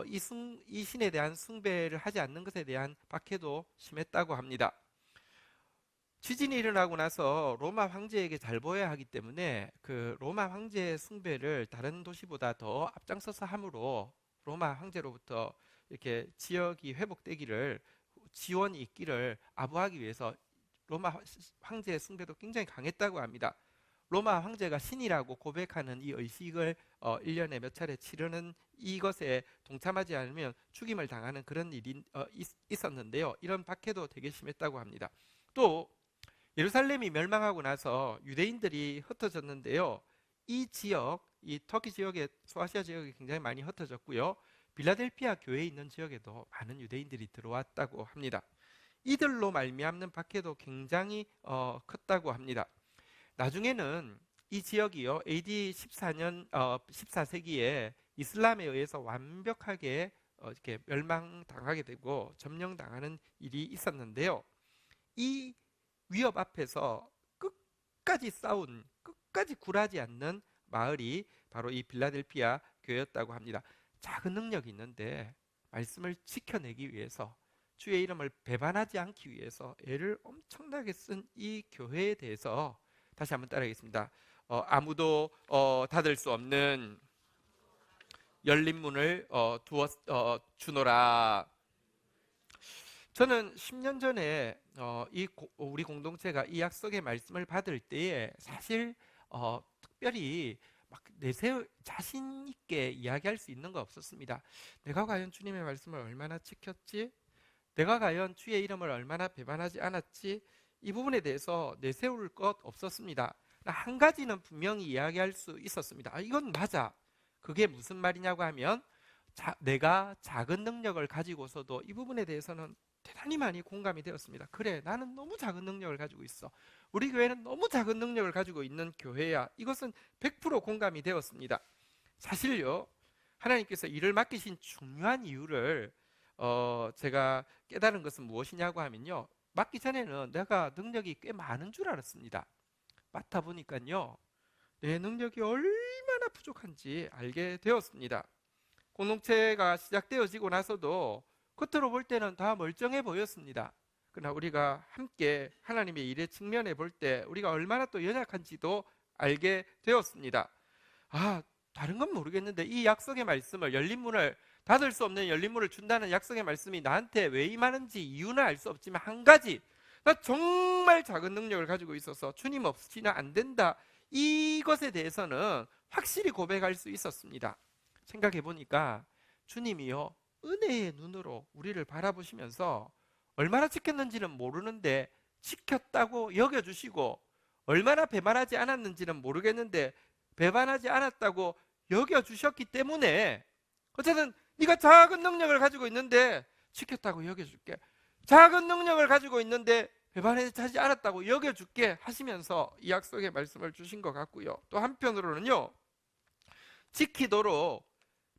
이 신에 대한 숭배를 하지 않는 것에 대한 박해도 심했다고 합니다. 지진이 일어나고 나서 로마 황제에게 잘 보여야 하기 때문에 그 로마 황제의 숭배를 다른 도시보다 더 앞장서서 함으로 로마 황제로부터 이렇게 지역이 회복되기를, 지원이 있기를 아부하기 위해서 로마 황제의 숭배도 굉장히 강했다고 합니다. 로마 황제가 신이라고 고백하는 이 의식을 1년에 몇 차례 치르는 이것에 동참하지 않으면 죽임을 당하는 그런 일이 있었는데요. 이런 박해도 되게 심했다고 합니다. 또 예루살렘이 멸망하고 나서 유대인들이 흩어졌는데요. 이 지역, 이 터키 지역에, 소아시아 지역에 굉장히 많이 흩어졌고요. 빌라델피아 교회에 있는 지역에도 많은 유대인들이 들어왔다고 합니다. 이들로 말미암는 박해도 굉장히 컸다고 합니다. 나중에는 이 지역이요, AD 14세기에 이슬람에 의해서 완벽하게 이렇게 멸망당하게 되고 점령당하는 일이 있었는데요. 이 위협 앞에서 끝까지 싸운, 끝까지 굴하지 않는 마을이 바로 이 빌라델피아 교회였다고 합니다. 작은 능력이 있는데 말씀을 지켜내기 위해서, 주의 이름을 배반하지 않기 위해서 애를 엄청나게 쓴 이 교회에 대해서 다시 한번 따라하겠습니다. 아무도 닫을 수 없는 열린 문을 주노라. 저는 10년 전에 우리 공동체가 이 약속의 말씀을 받을 때에 사실 특별히 막 내세울 자신 있게 이야기할 수 있는 거 없었습니다. 내가 과연 주님의 말씀을 얼마나 지켰지? 내가 과연 주의 이름을 얼마나 배반하지 않았지? 이 부분에 대해서 내세울 것 없었습니다. 한 가지는 분명히 이야기할 수 있었습니다. 이건 맞아. 그게 무슨 말이냐고 하면 내가 작은 능력을 가지고서도 이 부분에 대해서는 대단히 많이 공감이 되었습니다. 그래, 나는 너무 작은 능력을 가지고 있어. 우리 교회는 너무 작은 능력을 가지고 있는 교회야. 이것은 100% 공감이 되었습니다. 사실요, 하나님께서 일을 맡기신 중요한 이유를 제가 깨달은 것은 무엇이냐고 하면요, 맡기 전에는 내가 능력이 꽤 많은 줄 알았습니다. 맡아 보니까요, 내 능력이 얼마나 부족한지 알게 되었습니다. 공동체가 시작되어지고 나서도 겉으로 볼 때는 다 멀쩡해 보였습니다. 그러나 우리가 함께 하나님의 일에 측면해 볼 때 우리가 얼마나 또 연약한지도 알게 되었습니다. 다른 건 모르겠는데 이 약속의 말씀을, 열린 문을, 닫을 수 없는 열린 문을 준다는 약속의 말씀이 나한테 왜 임하는지 이유는 알 수 없지만 한 가지, 나 정말 작은 능력을 가지고 있어서 주님 없이는 안 된다, 이것에 대해서는 확실히 고백할 수 있었습니다. 생각해 보니까 주님이요, 은혜의 눈으로 우리를 바라보시면서 얼마나 지켰는지는 모르는데 지켰다고 여겨주시고, 얼마나 배반하지 않았는지는 모르겠는데 배반하지 않았다고 여겨주셨기 때문에 어쨌든 네가 작은 능력을 가지고 있는데 지켰다고 여겨줄게, 작은 능력을 가지고 있는데 배반하지 않았다고 여겨줄게 하시면서 이 약속의 말씀을 주신 것 같고요. 또 한편으로는요, 지키도록,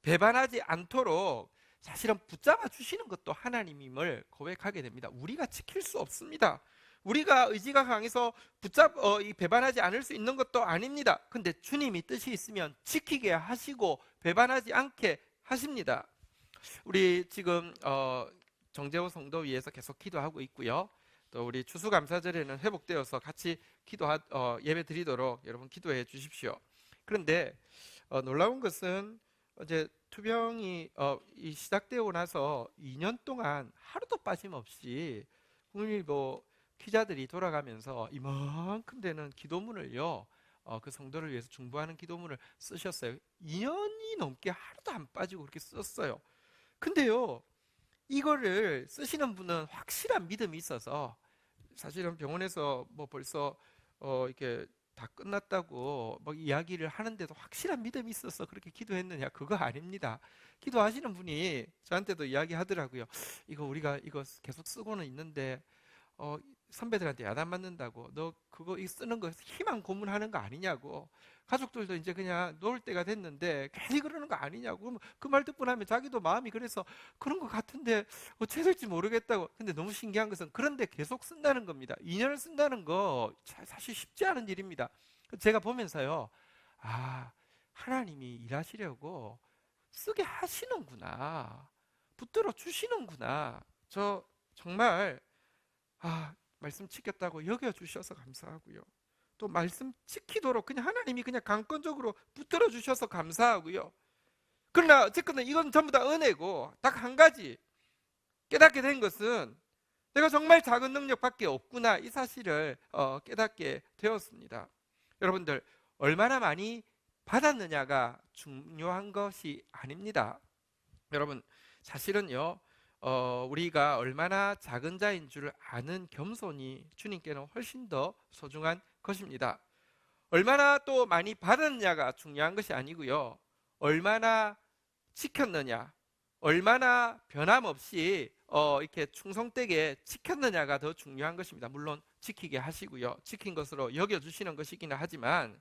배반하지 않도록 사실은 붙잡아 주시는 것도 하나님임을 고백하게 됩니다. 우리가 지킬 수 없습니다. 우리가 의지가 강해서 배반하지 않을 수 있는 것도 아닙니다. 근데 주님이 뜻이 있으면 지키게 하시고 배반하지 않게 하십니다. 우리 지금 정재호 성도 위해서 계속 기도하고 있고요. 또 우리 추수감사절에는 회복되어서 같이 예배 드리도록 여러분 기도해 주십시오. 그런데 놀라운 것은 어제 투병이 시작되고 나서 2년 동안 하루도 빠짐없이 국민일보 기자들이 돌아가면서 이만큼 되는 기도문을요, 그 성도를 위해서 중보하는 기도문을 쓰셨어요. 2년이 넘게 하루도 안 빠지고 그렇게 썼어요. 근데요, 이거를 쓰시는 분은 확실한 믿음이 있어서, 사실은 병원에서 뭐 벌써 이렇게 다 끝났다고 막 이야기를 하는데도 확실한 믿음이 있어서 그렇게 기도했느냐? 그거 아닙니다. 기도하시는 분이 저한테도 이야기하더라고요. 우리가 이거 계속 쓰고는 있는데 선배들한테 야단 맞는다고, 너 그거 쓰는 거 희망 고문하는 거 아니냐고, 가족들도 이제 그냥 놓을 때가 됐는데 괜히 그러는 거 아니냐고, 그 말 듣고 나면 자기도 마음이 그래서 그런 것 같은데 어떻게 될지 모르겠다고. 근데 너무 신기한 것은 그런데 계속 쓴다는 겁니다. 2년을 쓴다는 거 사실 쉽지 않은 일입니다. 제가 보면서요, 아, 하나님이 일하시려고 쓰게 하시는구나, 붙들어 주시는구나. 저 정말 말씀 지켰다고 여겨주셔서 감사하고요, 또 말씀 지키도록 그냥 하나님이 그냥 강권적으로 붙들어 주셔서 감사하고요. 그러나 어쨌거나 이건 전부 다 은혜고, 딱 한 가지 깨닫게 된 것은 내가 정말 작은 능력밖에 없구나, 이 사실을 깨닫게 되었습니다. 여러분들, 얼마나 많이 받았느냐가 중요한 것이 아닙니다. 여러분, 사실은요, 우리가 얼마나 작은 자인 줄 아는 겸손이 주님께는 훨씬 더 소중한 것입니다. 얼마나 또 많이 받았느냐가 중요한 것이 아니고요, 얼마나 지켰느냐, 얼마나 변함없이 이렇게 충성되게 지켰느냐가 더 중요한 것입니다. 물론 지키게 하시고요, 지킨 것으로 여겨주시는 것이기는 하지만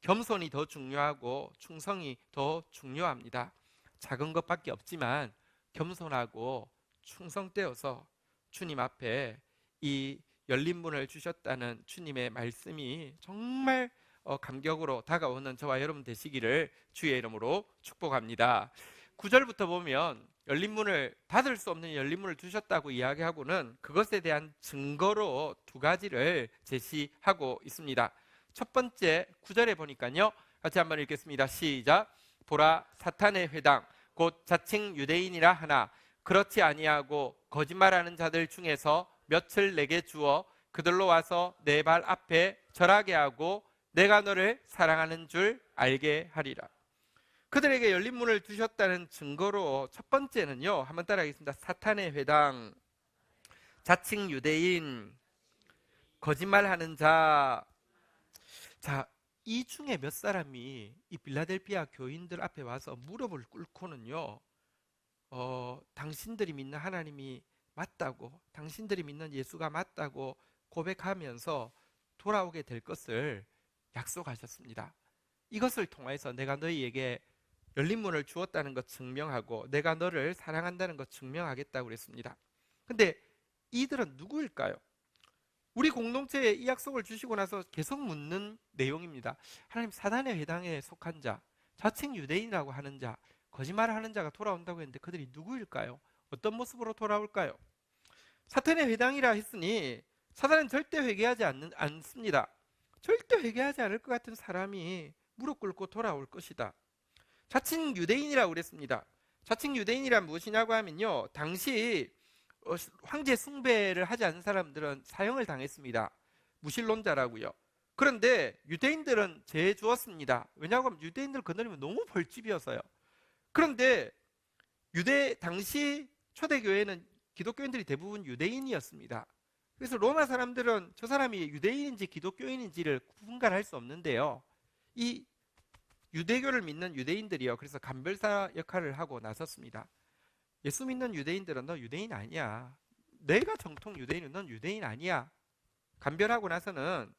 겸손이 더 중요하고 충성이 더 중요합니다. 작은 것밖에 없지만 겸손하고 충성되어서 주님 앞에 이 열린 문을 주셨다는 주님의 말씀이 정말 감격으로 다가오는 저와 여러분 되시기를 주의 이름으로 축복합니다. 9절부터 보면 열린 문을, 닫을 수 없는 열린 문을 주셨다고 이야기하고는 그것에 대한 증거로 두 가지를 제시하고 있습니다. 첫 번째 9절에 보니까요, 같이 한번 읽겠습니다. 시작. 보라, 사탄의 회당 곧 자칭 유대인이라 하나 그렇지 아니하고 거짓말하는 자들 중에서 몇을 내게 주어 그들로 와서 내 발 앞에 절하게 하고 내가 너를 사랑하는 줄 알게 하리라. 그들에게 열린 문을 두셨다는 증거로 첫 번째는요, 한번 따라하겠습니다. 사탄의 회당, 자칭 유대인, 거짓말하는 자. 자, 이 중에 몇 사람이 이 빌라델피아 교인들 앞에 와서 무릎을 꿇고는요, 당신들이 믿는 하나님이 맞다고, 당신들이 믿는 예수가 맞다고 고백하면서 돌아오게 될 것을 약속하셨습니다. 이것을 통해서 내가 너희에게 열린 문을 주었다는 것 증명하고 내가 너를 사랑한다는 것 증명하겠다고 그랬습니다. 근데 이들은 누구일까요? 우리 공동체에 이 약속을 주시고 나서 계속 묻는 내용입니다. 하나님, 사단의 회당에 속한 자, 자칭 유대인이라고 하는 자, 거짓말하는 자가 돌아온다고 했는데 그들이 누구일까요? 어떤 모습으로 돌아올까요? 사탄의 회당이라 했으니 사단은 절대 회개하지 않습니다. 절대 회개하지 않을 것 같은 사람이 무릎 꿇고 돌아올 것이다. 자칭 유대인이라고 그랬습니다. 자칭 유대인이란 무엇이냐고 하면요, 당시 황제 숭배를 하지 않는 사람들은 사형을 당했습니다. 무신론자라고요. 그런데 유대인들은 죄 주었습니다. 왜냐하면 유대인들 건드리면 너무 벌집이어서요. 그런데 당시 초대교회는 기독교인들이 대부분 유대인이었습니다. 그래서 로마 사람들은 저 사람이 유대인인지 기독교인인지를 분간할 수 없는데요, 이 유대교를 믿는 유대인들이요, 그래서 간별사 역할을 하고 나섰습니다. 예수 믿는 유대인들은 너 유대인 아니야, 내가 정통 유대인은 넌 유대인 아니야, 간별하고 나서는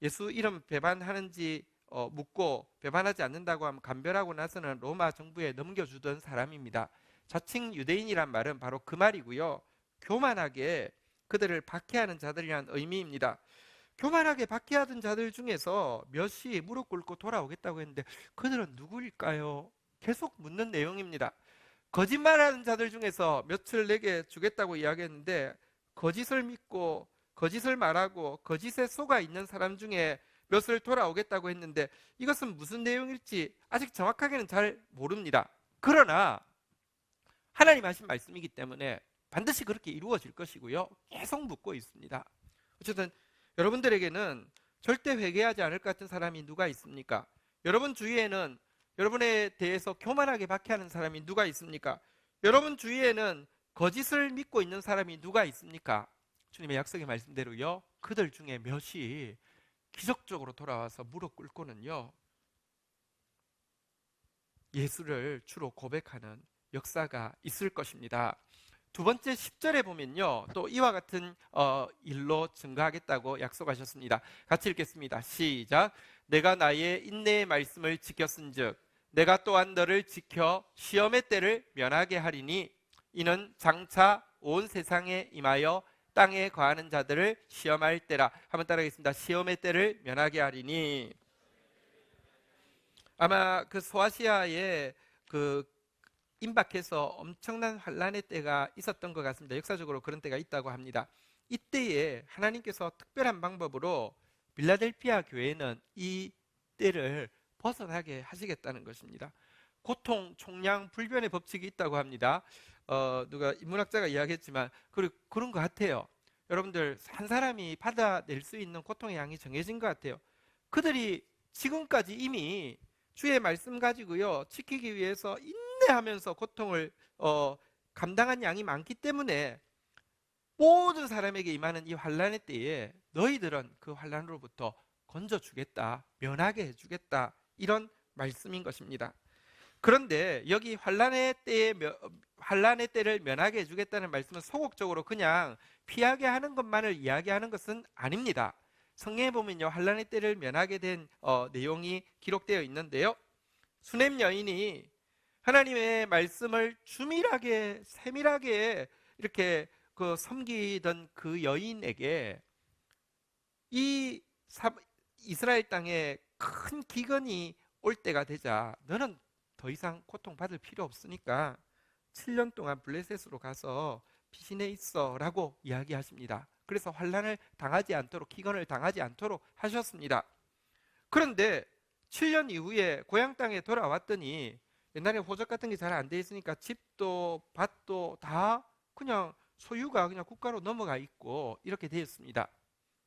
예수 이름 배반하는지 묻고 배반하지 않는다고 하면 간별하고 나서는 로마 정부에 넘겨주던 사람입니다. 자칭 유대인이란 말은 바로 그 말이고요, 교만하게 그들을 박해하는 자들이라는 의미입니다. 교만하게 박해하던 자들 중에서 몇이 무릎 꿇고 돌아오겠다고 했는데 그들은 누구일까요? 계속 묻는 내용입니다. 거짓말하는 자들 중에서 몇을 내게 주겠다고 이야기했는데 거짓을 믿고 거짓을 말하고 거짓에 속아 있는 사람 중에 몇을 돌아오겠다고 했는데 이것은 무슨 내용일지 아직 정확하게는 잘 모릅니다. 그러나 하나님 하신 말씀이기 때문에 반드시 그렇게 이루어질 것이고요, 계속 묻고 있습니다. 어쨌든 여러분들에게는 절대 회개하지 않을 것 같은 사람이 누가 있습니까? 여러분 주위에는 여러분에 대해서 교만하게 박해하는 사람이 누가 있습니까? 여러분 주위에는 거짓을 믿고 있는 사람이 누가 있습니까? 주님의 약속의 말씀대로요, 그들 중에 몇이 기적적으로 돌아와서 무릎 꿇고는요, 예수를 주로 고백하는 역사가 있을 것입니다. 두 번째 10절에 보면요, 또 이와 같은 일로 증거하겠다고 약속하셨습니다. 같이 읽겠습니다. 시작. 내가 나의 인내의 말씀을 지켰은즉 내가 또한 너를 지켜 시험의 때를 면하게 하리니 이는 장차 온 세상에 임하여 땅에 거하는 자들을 시험할 때라. 한번 따라하겠습니다. 시험의 때를 면하게 하리니. 아마 그 소아시아에 그 임박해서 엄청난 환란의 때가 있었던 것 같습니다. 역사적으로 그런 때가 있다고 합니다. 이때에 하나님께서 특별한 방법으로 빌라델피아 교회는 이 때를 벗어나게 하시겠다는 것입니다. 고통, 총량, 불변의 법칙이 있다고 합니다. 누가 인문학자가 이야기했지만 그런 것 같아요. 여러분들, 한 사람이 받아낼 수 있는 고통의 양이 정해진 것 같아요. 그들이 지금까지 이미 주의 말씀 가지고요, 지키기 위해서 인내하면서 고통을 감당한 양이 많기 때문에 모든 사람에게 임하는 이 환란의 때에 너희들은 그 환란으로부터 건져주겠다, 면하게 해주겠다, 이런 말씀인 것입니다. 그런데 여기 환란의 때를 면하게 해주겠다는 말씀은 소극적으로 그냥 피하게 하는 것만을 이야기하는 것은 아닙니다. 성경에 보면요, 환란의 때를 면하게 된 내용이 기록되어 있는데요, 수넴 여인이 하나님의 말씀을 주밀하게 세밀하게 이렇게 섬기던 그 여인에게 이 이스라엘 땅에 큰 기근이 올 때가 되자 너는 더 이상 고통받을 필요 없으니까 7년 동안 블레셋으로 가서 피신해 있어 라고 이야기하십니다. 그래서 환란을 당하지 않도록, 기근을 당하지 않도록 하셨습니다. 그런데 7년 이후에 고향 땅에 돌아왔더니 옛날에 호적 같은 게 잘 안 돼 있으니까 집도 밭도 다 그냥 소유가 그냥 국가로 넘어가 있고 이렇게 되었습니다.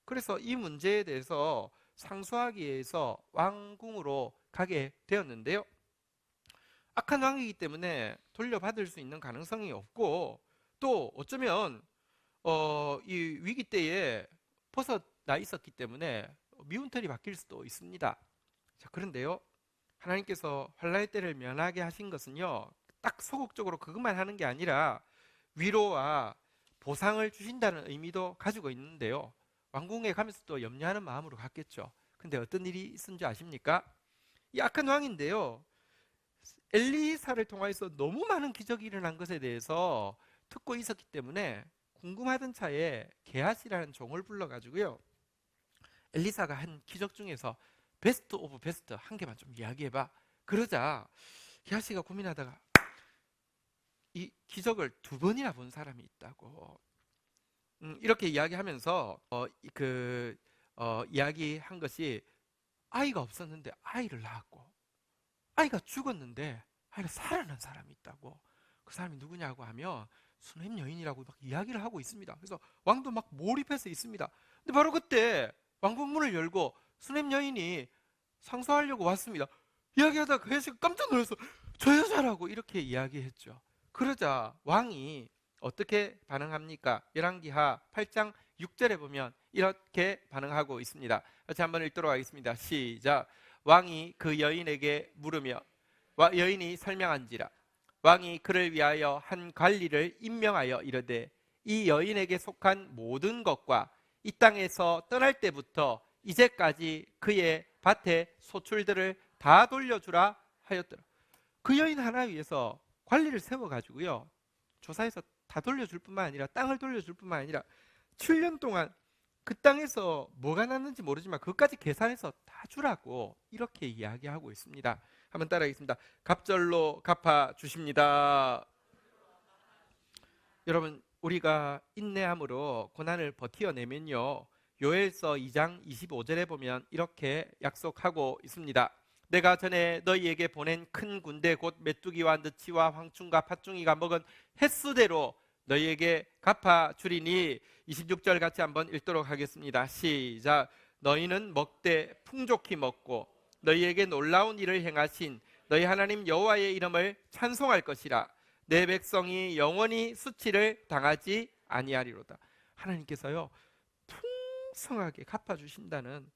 그래서 이 문제에 대해서 상소하기 위해서 왕궁으로 가게 되었는데요, 악한 왕이기 때문에 돌려받을 수 있는 가능성이 없고, 또 어쩌면 이 위기 때에 벗어나 있었기 때문에 미운털이 바뀔 수도 있습니다. 자, 그런데요, 하나님께서 환란의 때를 면하게 하신 것은요, 딱 소극적으로 그것만 하는 게 아니라 위로와 보상을 주신다는 의미도 가지고 있는데요, 왕궁에 가면서 또 염려하는 마음으로 갔겠죠. 근데 어떤 일이 있은 줄 아십니까? 이 악한 왕인데요, 엘리사를 통해서 너무 많은 기적이 일어난 것에 대해서 듣고 있었기 때문에 궁금하던 차에 게하시라는 종을 불러가지고요, 엘리사가 한 기적 중에서 베스트 오브 베스트 한 개만 좀 이야기해봐. 그러자 게하시가 고민하다가 이 기적을 2번이나 본 사람이 있다고 이렇게 이야기하면서 이야기한 것이, 아이가 없었는데 아이를 낳았고, 아이가 죽었는데 아이가 살아난 사람이 있다고. 그 사람이 누구냐고 하면 수넴 여인이라고 막 이야기를 하고 있습니다. 그래서 왕도 막 몰입해서 있습니다. 근데 바로 그때 왕궁 문을 열고 수넴 여인이 상소하려고 왔습니다. 이야기하다가 그 여자가 깜짝 놀라서 저 여자라고 이렇게 이야기했죠. 그러자 왕이 어떻게 반응합니까? 열왕기하 8장 6절에 보면 이렇게 반응하고 있습니다. 같이 한번 읽도록 하겠습니다. 시작. 왕이 그 여인에게 물으며 여인이 설명한지라 왕이 그를 위하여 한 관리를 임명하여 이르되 이 여인에게 속한 모든 것과 이 땅에서 떠날 때부터 이제까지 그의 밭의 소출들을 다 돌려주라 하였더라. 그 여인 하나 위해서 관리를 세워가지고요, 조사해서 다 돌려줄 뿐만 아니라 땅을 돌려줄 뿐만 아니라 7년 동안 그 땅에서 뭐가 났는지 모르지만 그것까지 계산해서 다 주라고 이렇게 이야기하고 있습니다. 한번 따라하겠습니다. 갑절로 갚아주십니다. 여러분, 우리가 인내함으로 고난을 버티어내면요, 요엘서 2장 25절에 보면 이렇게 약속하고 있습니다. 내가 전에 너희에게 보낸 큰 군대 곧 메뚜기와 느치와 황충과 팥중이가 먹은 횟수대로 너희에게 갚아주리니. 26절 같이 한번 읽도록 하겠습니다. 시작. 너희는 먹되 풍족히 먹고 너희에게 놀라운 일을 행하신 너희 하나님 여호와의 이름을 찬송할 것이라. 내 백성이 영원히 수치를 당하지 아니하리로다. 하나님께서요, 풍성하게 갚아주신다는,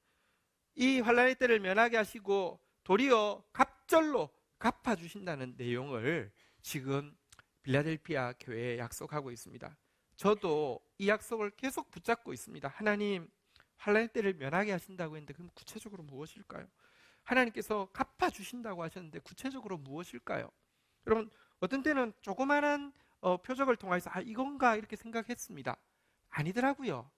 이 환란의 때를 면하게 하시고 도리어 갑절로 갚아주신다는 내용을 지금 빌라델피아 교회에 약속하고 있습니다. 저도 이 약속을 계속 붙잡고 있습니다. 하나님, 환난의 때를 면하게 하신다고 했는데 그럼 구체적으로 무엇일까요? 하나님께서 갚아주신다고 하셨는데 구체적으로 무엇일까요? 여러분, 어떤 때는 조그마한 표적을 통해서 이건가 이렇게 생각했습니다. 아니더라고요.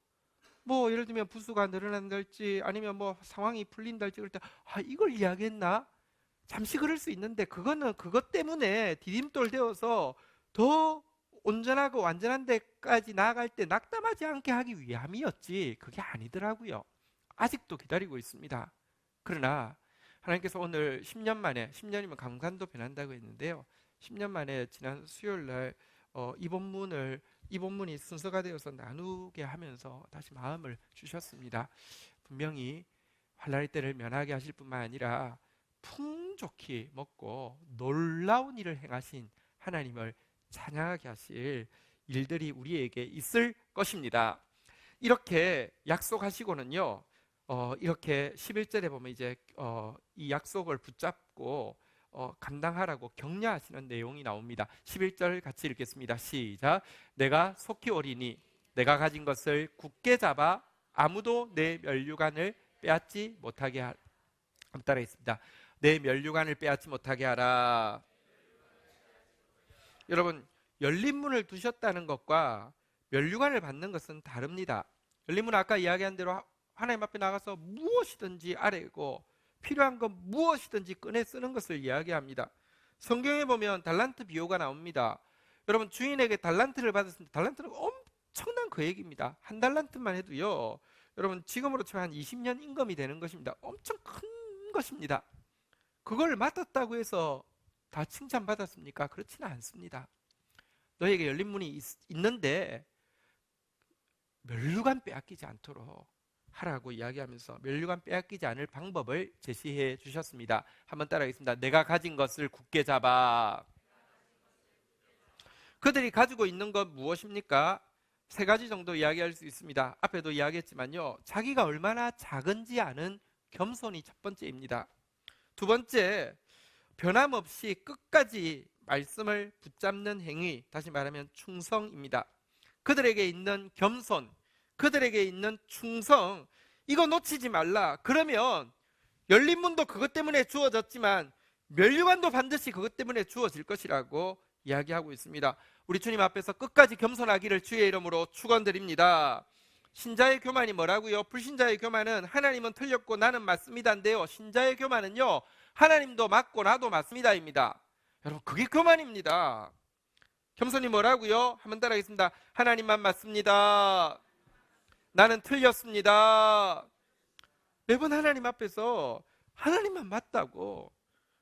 뭐 예를 들면 부수가 늘어난달지 아니면 뭐 상황이 풀린달지 그럴 때 이걸 이야기했나? 잠시 그럴 수 있는데 그거는 그것 때문에 디딤돌 되어서 더 온전하고 완전한 데까지 나아갈 때 낙담하지 않게 하기 위함이었지 그게 아니더라고요. 아직도 기다리고 있습니다. 그러나 하나님께서 오늘 10년 만에, 10년이면 강산도 변한다고 했는데요, 10년 만에 지난 수요일 날 이 본문이 순서가 되어서 나누게 하면서 다시 마음을 주셨습니다. 분명히 환난의 때를 면하게 하실 뿐만 아니라 풍족히 먹고 놀라운 일을 행하신 하나님을 찬양하게 하실 일들이 우리에게 있을 것입니다. 이렇게 약속하시고는요, 이렇게 11절에 보면 이제 이 약속을 붙잡고 감당하라고 격려하시는 내용이 나옵니다. 11절 같이 읽겠습니다. 시작. 내가 속히 오리니 내가 가진 것을 굳게 잡아 아무도 내 면류관을 빼앗지 못하게 하라. 한번 따라하겠습니다. 내 면류관을 빼앗지 못하게 하라. 여러분, 열린 문을 두셨다는 것과 면류관을 받는 것은 다릅니다. 열린 문은 아까 이야기한 대로 하나님 앞에 나가서 무엇이든지 아뢰고 필요한 건 무엇이든지 꺼내 쓰는 것을 이야기합니다. 성경에 보면 달란트 비유가 나옵니다. 여러분, 주인에게 달란트를 받았을 때 달란트는 엄청난 금액입니다. 한 달란트만 해도요, 여러분 지금으로 치면 한 20년 임금이 되는 것입니다. 엄청 큰 것입니다. 그걸 맡았다고 해서 다 칭찬받았습니까? 그렇지는 않습니다. 너에게 열린 문이 있는데 면류관 빼앗기지 않도록 하라고 이야기하면서 면류관 빼앗기지 않을 방법을 제시해 주셨습니다. 한번 따라하겠습니다. 내가 가진 것을 굳게 잡아. 그들이 가지고 있는 건 무엇입니까? 세 가지 정도 이야기할 수 있습니다. 앞에도 이야기했지만요, 자기가 얼마나 작은지 아는 겸손이 첫 번째입니다. 두 번째, 변함없이 끝까지 말씀을 붙잡는 행위, 다시 말하면 충성입니다. 그들에게 있는 겸손, 그들에게 있는 충성, 이거 놓치지 말라. 그러면 열린 문도 그것 때문에 주어졌지만 면류관도 반드시 그것 때문에 주어질 것이라고 이야기하고 있습니다. 우리 주님 앞에서 끝까지 겸손하기를 주의 이름으로 축원드립니다. 신자의 교만이 뭐라고요? 불신자의 교만은 하나님은 틀렸고 나는 맞습니다인데요, 신자의 교만은요, 하나님도 맞고 나도 맞습니다입니다. 여러분, 그게 교만입니다. 겸손이 뭐라고요? 한번 따라하겠습니다. 하나님만 맞습니다. 나는 틀렸습니다. 매번 하나님 앞에서 하나님만 맞다고,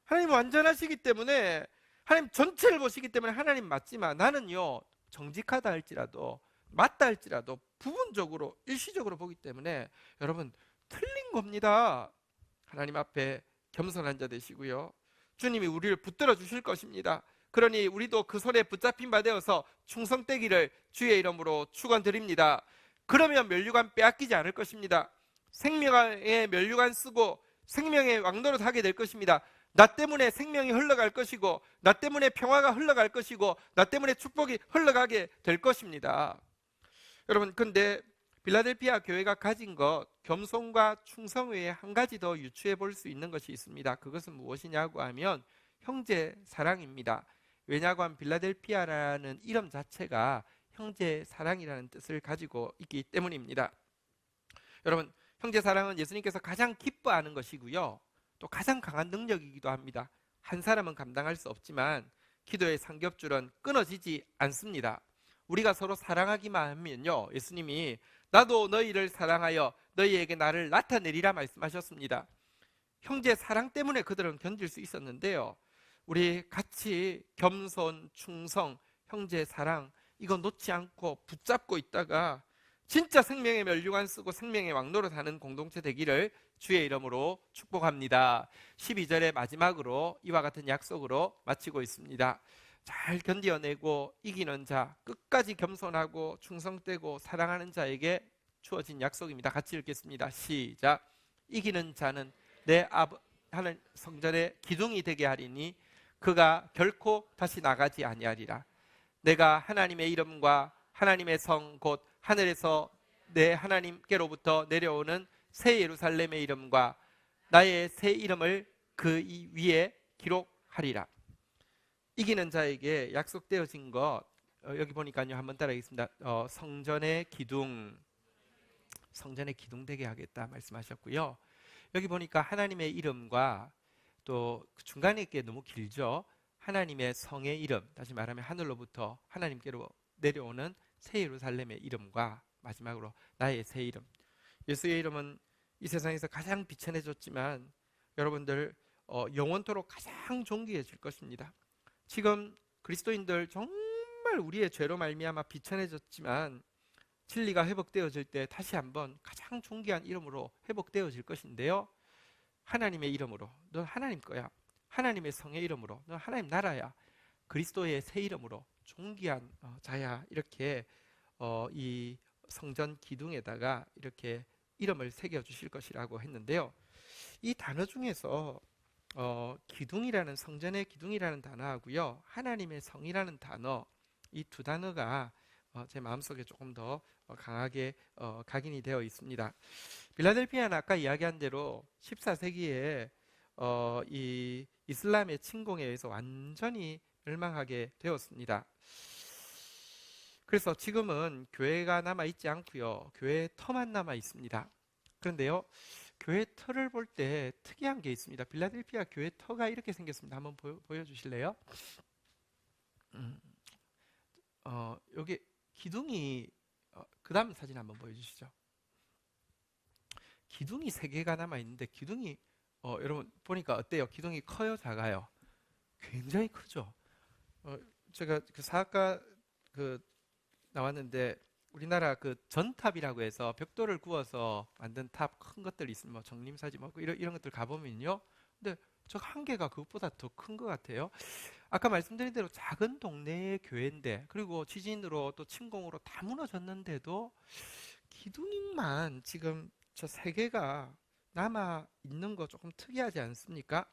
하나님 완전하시기 때문에 하나님 전체를 보시기 때문에 하나님 맞지만 나는요, 정직하다 할지라도 맞다 할지라도 부분적으로 일시적으로 보기 때문에 여러분 틀린 겁니다. 하나님 앞에 겸손한 자 되시고요, 주님이 우리를 붙들어 주실 것입니다. 그러니 우리도 그 손에 붙잡힌 바 되어서 충성되기를 주의 이름으로 축원드립니다. 그러면 면류관 빼앗기지 않을 것입니다. 생명의 면류관 쓰고 생명의 왕노릇 하게 될 것입니다. 나 때문에 생명이 흘러갈 것이고, 나 때문에 평화가 흘러갈 것이고, 나 때문에 축복이 흘러가게 될 것입니다. 여러분, 근데 빌라델피아 교회가 가진 것, 겸손과 충성 외에 한 가지 더 유추해 볼 수 있는 것이 있습니다. 그것은 무엇이냐고 하면 형제 사랑입니다. 왜냐고 하면 빌라델피아라는 이름 자체가 형제 사랑이라는 뜻을 가지고 있기 때문입니다. 여러분, 형제 사랑은 예수님께서 가장 기뻐하는 것이고요, 또 가장 강한 능력이기도 합니다. 한 사람은 감당할 수 없지만 기도의 삼겹줄은 끊어지지 않습니다. 우리가 서로 사랑하기만 하면요, 예수님이 나도 너희를 사랑하여 너희에게 나를 나타내리라 말씀하셨습니다. 형제 사랑 때문에 그들은 견딜 수 있었는데요, 우리 같이 겸손, 충성, 형제 사랑 이거 놓지 않고 붙잡고 있다가 진짜 생명의 면류관 쓰고 생명의 왕노릇 하는 공동체 되기를 주의 이름으로 축복합니다. 12절의 마지막으로 이와 같은 약속으로 마치고 있습니다. 잘 견디어내고 이기는 자, 끝까지 겸손하고 충성되고 사랑하는 자에게 주어진 약속입니다. 같이 읽겠습니다. 시작. 이기는 자는 내 하늘 성전의 기둥이 되게 하리니 그가 결코 다시 나가지 아니하리라. 내가 하나님의 이름과 하나님의 성 곧 하늘에서 내 하나님께로부터 내려오는 새 예루살렘의 이름과 나의 새 이름을 그 위에 기록하리라. 이기는 자에게 약속되어진 것, 여기 보니까요, 한번 따라하겠습니다. 성전의 기둥 되게 하겠다 말씀하셨고요. 여기 보니까 하나님의 이름과 또 중간에 게 너무 길죠. 하나님의 성의 이름, 다시 말하면 하늘로부터 하나님께로 내려오는 새 예루살렘의 이름과 마지막으로 나의 새 이름. 예수의 이름은 이 세상에서 가장 비천해졌지만 여러분들 영원토록 가장 존귀해질 것입니다. 지금 그리스도인들 정말 우리의 죄로 말미암아 비천해졌지만 진리가 회복되어질 때 다시 한번 가장 존귀한 이름으로 회복되어질 것인데요, 하나님의 이름으로 넌 하나님 거야. 하나님의 성의 이름으로 넌 하나님 나라야. 그리스도의 새 이름으로 존귀한 자야. 이렇게 이 성전 기둥에다가 이렇게 이름을 새겨주실 것이라고 했는데요, 이 단어 중에서 기둥이라는, 성전의 기둥이라는 단어하고요, 하나님의 성이라는 단어, 이 두 단어가 제 마음속에 조금 더 강하게 각인이 되어 있습니다. 빌라델피아는 아까 이야기한 대로 14세기에 이 이슬람의 침공에 의해서 완전히 멸망하게 되었습니다. 그래서 지금은 교회가 남아있지 않고요, 교회의 터만 남아 있습니다. 그런데요, 교회 터를 볼 때 특이한 게 있습니다. 빌라델피아 교회 터가 이렇게 생겼습니다. 한번 보여주실래요? 여기 기둥이, 그 다음 사진 한번 보여주시죠. 기둥이 3개가 남아있는데 기둥이 여러분 보니까 어때요? 기둥이 커요? 작아요? 굉장히 크죠. 제가 그 사학과 나왔는데 우리나라 그 전탑이라고 해서 벽돌을 구워서 만든 탑 큰 것들이 있으면 뭐 정림사지 뭐 이런 것들 가보면요, 근데 저 한 개가 그것보다 더 큰 것 같아요. 아까 말씀드린 대로 작은 동네의 교회인데, 그리고 지진으로 또 침공으로 다 무너졌는데도 기둥만 지금 저 3개가 남아 있는 거 조금 특이하지 않습니까?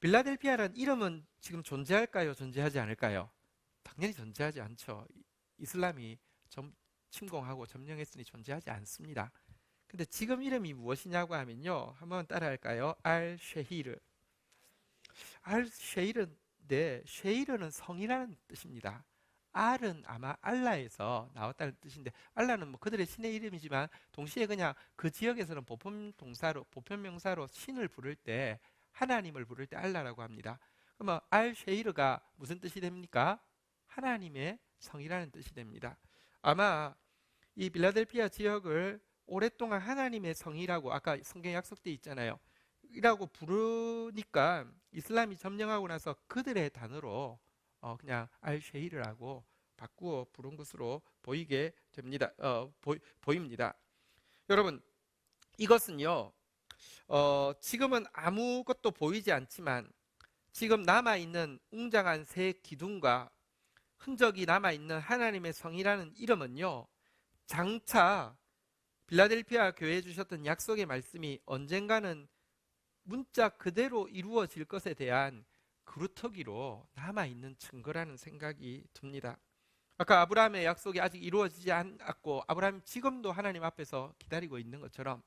빌라델피아라는 이름은 지금 존재할까요? 존재하지 않을까요? 당연히 존재하지 않죠. 이슬람이 침공하고 점령했으니 존재하지 않습니다. 근데 지금 이름이 무엇이냐고 하면요, 한번 따라할까요? 알-쉐히르. 알-쉐히르인데 쉐히르는 성이라는 뜻입니다. 알은 아마 알라에서 나왔다는 뜻인데, 알라는 뭐 그들의 신의 이름이지만 동시에 그냥 그 지역에서는 보편명사로 신을 부를 때, 하나님을 부를 때 알라라고 합니다. 그러면 알-쉐히르가 무슨 뜻이 됩니까? 하나님의 성이라는 뜻이 됩니다. 아마 이 빌라델피아 지역을 오랫동안 하나님의 성이라고, 아까 성경에 약속되어 있잖아요, 이라고 부르니까 이슬람이 점령하고 나서 그들의 단어로 그냥 알-쉐히르라고 바꾸어 부른 것으로 보이게 됩니다. 보입니다. 여러분, 이것은요, 지금은 아무것도 보이지 않지만 지금 남아있는 웅장한 새 기둥과 흔적이 남아있는 하나님의 성이라는 이름은요, 장차 빌라델피아 교회에 주셨던 약속의 말씀이 언젠가는 문자 그대로 이루어질 것에 대한 그루터기로 남아있는 증거라는 생각이 듭니다. 아까 아브라함의 약속이 아직 이루어지지 않았고 아브라함이 지금도 하나님 앞에서 기다리고 있는 것처럼,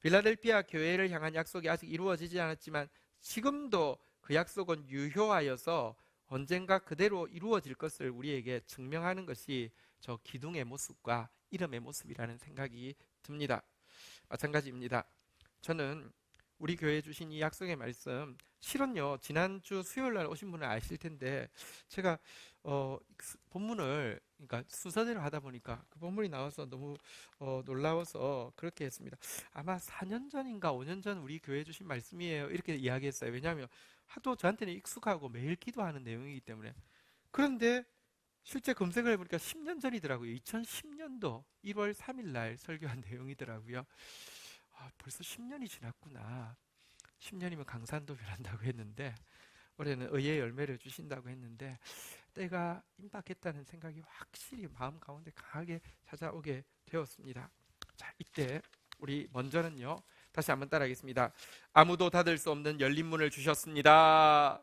빌라델피아 교회를 향한 약속이 아직 이루어지지 않았지만 지금도 그 약속은 유효하여서 언젠가 그대로 이루어질 것을 우리에게 증명하는 것이 저 기둥의 모습과 이름의 모습이라는 생각이 듭니다. 마찬가지입니다. 저는 우리 교회에 주신 이 약속의 말씀, 실은요, 지난주 수요일날 오신 분은 아실 텐데 제가 본문을, 그러니까 순서대로 하다 보니까 그 본문이 나와서 너무 놀라워서 그렇게 했습니다. 아마 4년 전인가 5년 전 우리 교회에 주신 말씀이에요, 이렇게 이야기했어요. 왜냐하면 하도 저한테는 익숙하고 매일 기도하는 내용이기 때문에. 그런데 실제 검색을 해보니까 10년 전이더라고요. 2010년도 1월 3일 날 설교한 내용이더라고요. 벌써 10년이 지났구나. 10년이면 강산도 변한다고 했는데 올해는 의의 열매를 주신다고 했는데 때가 임박했다는 생각이 확실히 마음 가운데 강하게 찾아오게 되었습니다. 자, 이때 우리 먼저는요, 다시 한번 따라하겠습니다. 아무도 닫을 수 없는 열린 문을 주셨습니다.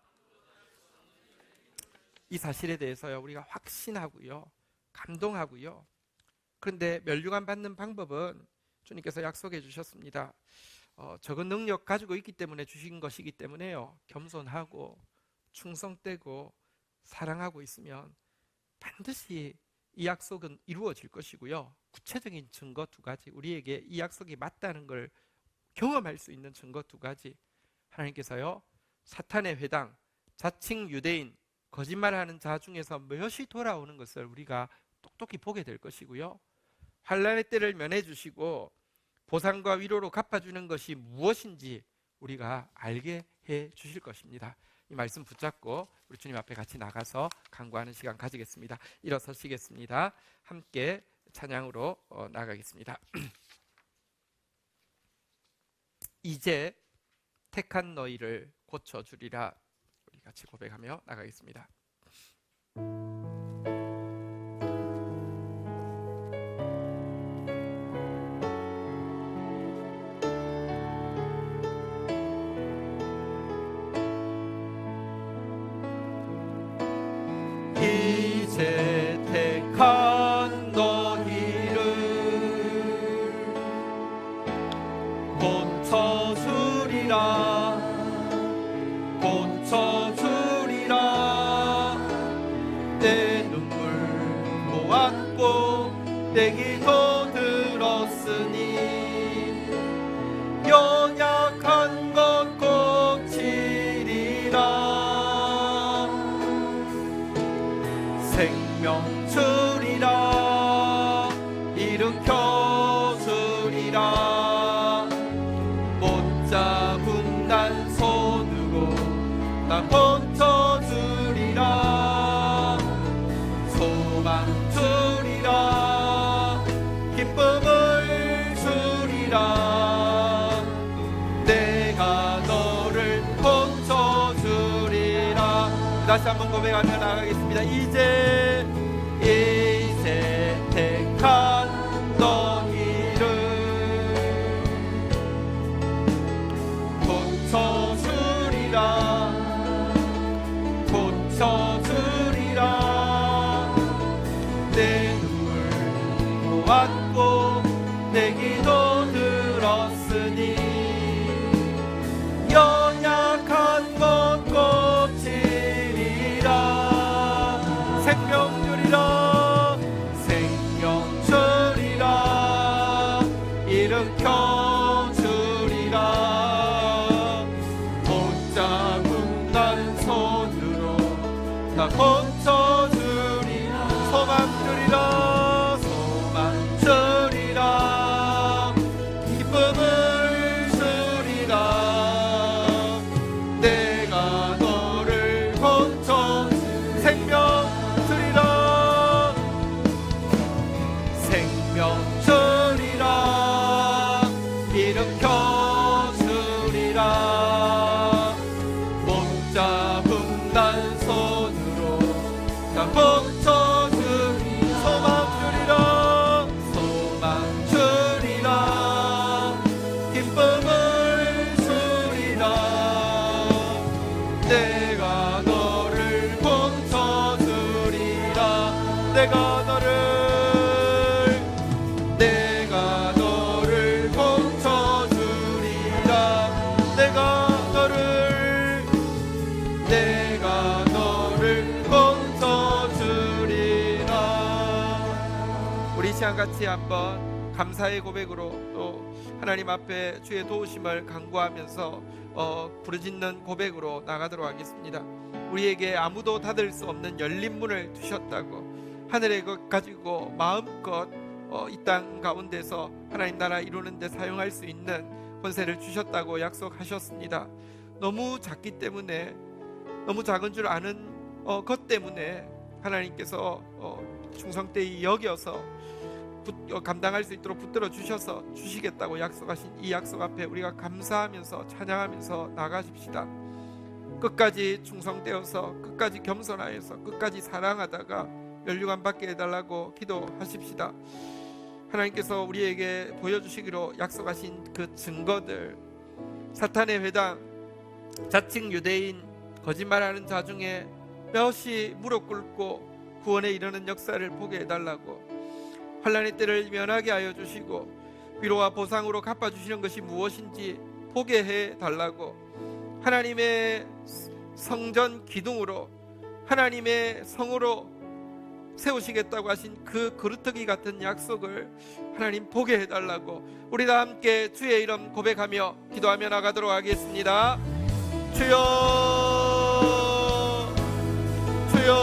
이 사실에 대해서요 우리가 확신하고요 감동하고요. 그런데 멸류관 받는 방법은 주님께서 약속해 주셨습니다. 적은 능력 가지고 있기 때문에 주신 것이기 때문에요 겸손하고 충성되고 사랑하고 있으면 반드시 이 약속은 이루어질 것이고요. 구체적인 증거 두 가지, 우리에게 이 약속이 맞다는 걸 경험할 수 있는 증거 두 가지. 하나님께서요 사탄의 회당, 자칭 유대인, 거짓말하는 자 중에서 몇이 돌아오는 것을 우리가 똑똑히 보게 될 것이고요. 환난의 때를 면해 주시고 보상과 위로로 갚아주는 것이 무엇인지 우리가 알게 해 주실 것입니다. 이 말씀 붙잡고 우리 주님 앞에 같이 나가서 간구하는 시간 가지겠습니다. 일어서시겠습니다. 함께 찬양으로 나가겠습니다. 이제 택한 너희를 고쳐주리라. 우리 같이 고백하며 나가겠습니다. 이제 택한 너희를 고쳐주리라 고쳐주리라. 내 눈물 보았고 내 기도 들었으니 연약한 것 고치리라. 생명 주리라 일으켜 주리라. 못 잡은 날 손으로 나 고쳐 주리라. 소망 주리라 기쁨을 주리라. 내가 너를 고쳐 주리라. 다시 한번 고백하며 나가겠습니다. 이제 택한 너희를 고쳐주리라 고쳐주리라. 내 눈물 보았고 내 기도 들었으니 연약한 것 고치리라. 생명 주리라 생명 주리라 일으켜 주리라. 못 잡은 날 손으로 나 고쳐 주리라. 소망 주리라 소망 주리라 기쁨을 주리라. 내가 너를 고쳐 생명 주리라 생명 주리라 일으켜 주리라. 못 잡은 날 손으로 나 고쳐 주리라. 소망 주리라 소망 주리라 기쁨을 주리라. 내가 너를 고쳐 주리라. 내가 너를 고쳐 주리라. 내가 너를 고쳐 주리라. 우리 시간 같이 한번 감사의 고백으로 또 하나님 앞에 주의 도우심을 간구하면서 부르짖는 고백으로 나가도록 하겠습니다. 우리에게 아무도 닫을 수 없는 열린 문을 두셨다고, 하늘의 것 가지고 마음껏 이 땅 가운데서 하나님 나라 이루는 데 사용할 수 있는 권세를 주셨다고 약속하셨습니다. 너무 작기 때문에, 너무 작은 줄 아는 것 때문에 하나님께서 충성되이 여겨서 감당할 수 있도록 붙들어 주셔서 주시겠다고 약속하신 이 약속 앞에 우리가 감사하면서 찬양하면서 나가십시다. 끝까지 충성되어서, 끝까지 겸손하여서, 끝까지 사랑하다가 멸류관 받게 해달라고 기도하십시다. 하나님께서 우리에게 보여주시기로 약속하신 그 증거들, 사탄의 회당, 자칭 유대인, 거짓말하는 자 중에 몇이 무릎 꿇고 구원에 이르는 역사를 보게 해달라고, 환난의 때를 면하게 하여 주시고 위로와 보상으로 갚아주시는 것이 무엇인지 보게 해달라고, 하나님의 성전 기둥으로 하나님의 성으로 세우시겠다고 하신 그 그루터기 같은 약속을 하나님 보게 해달라고 우리 다 함께 주의 이름 고백하며 기도하며 나가도록 하겠습니다. 주여, 주여,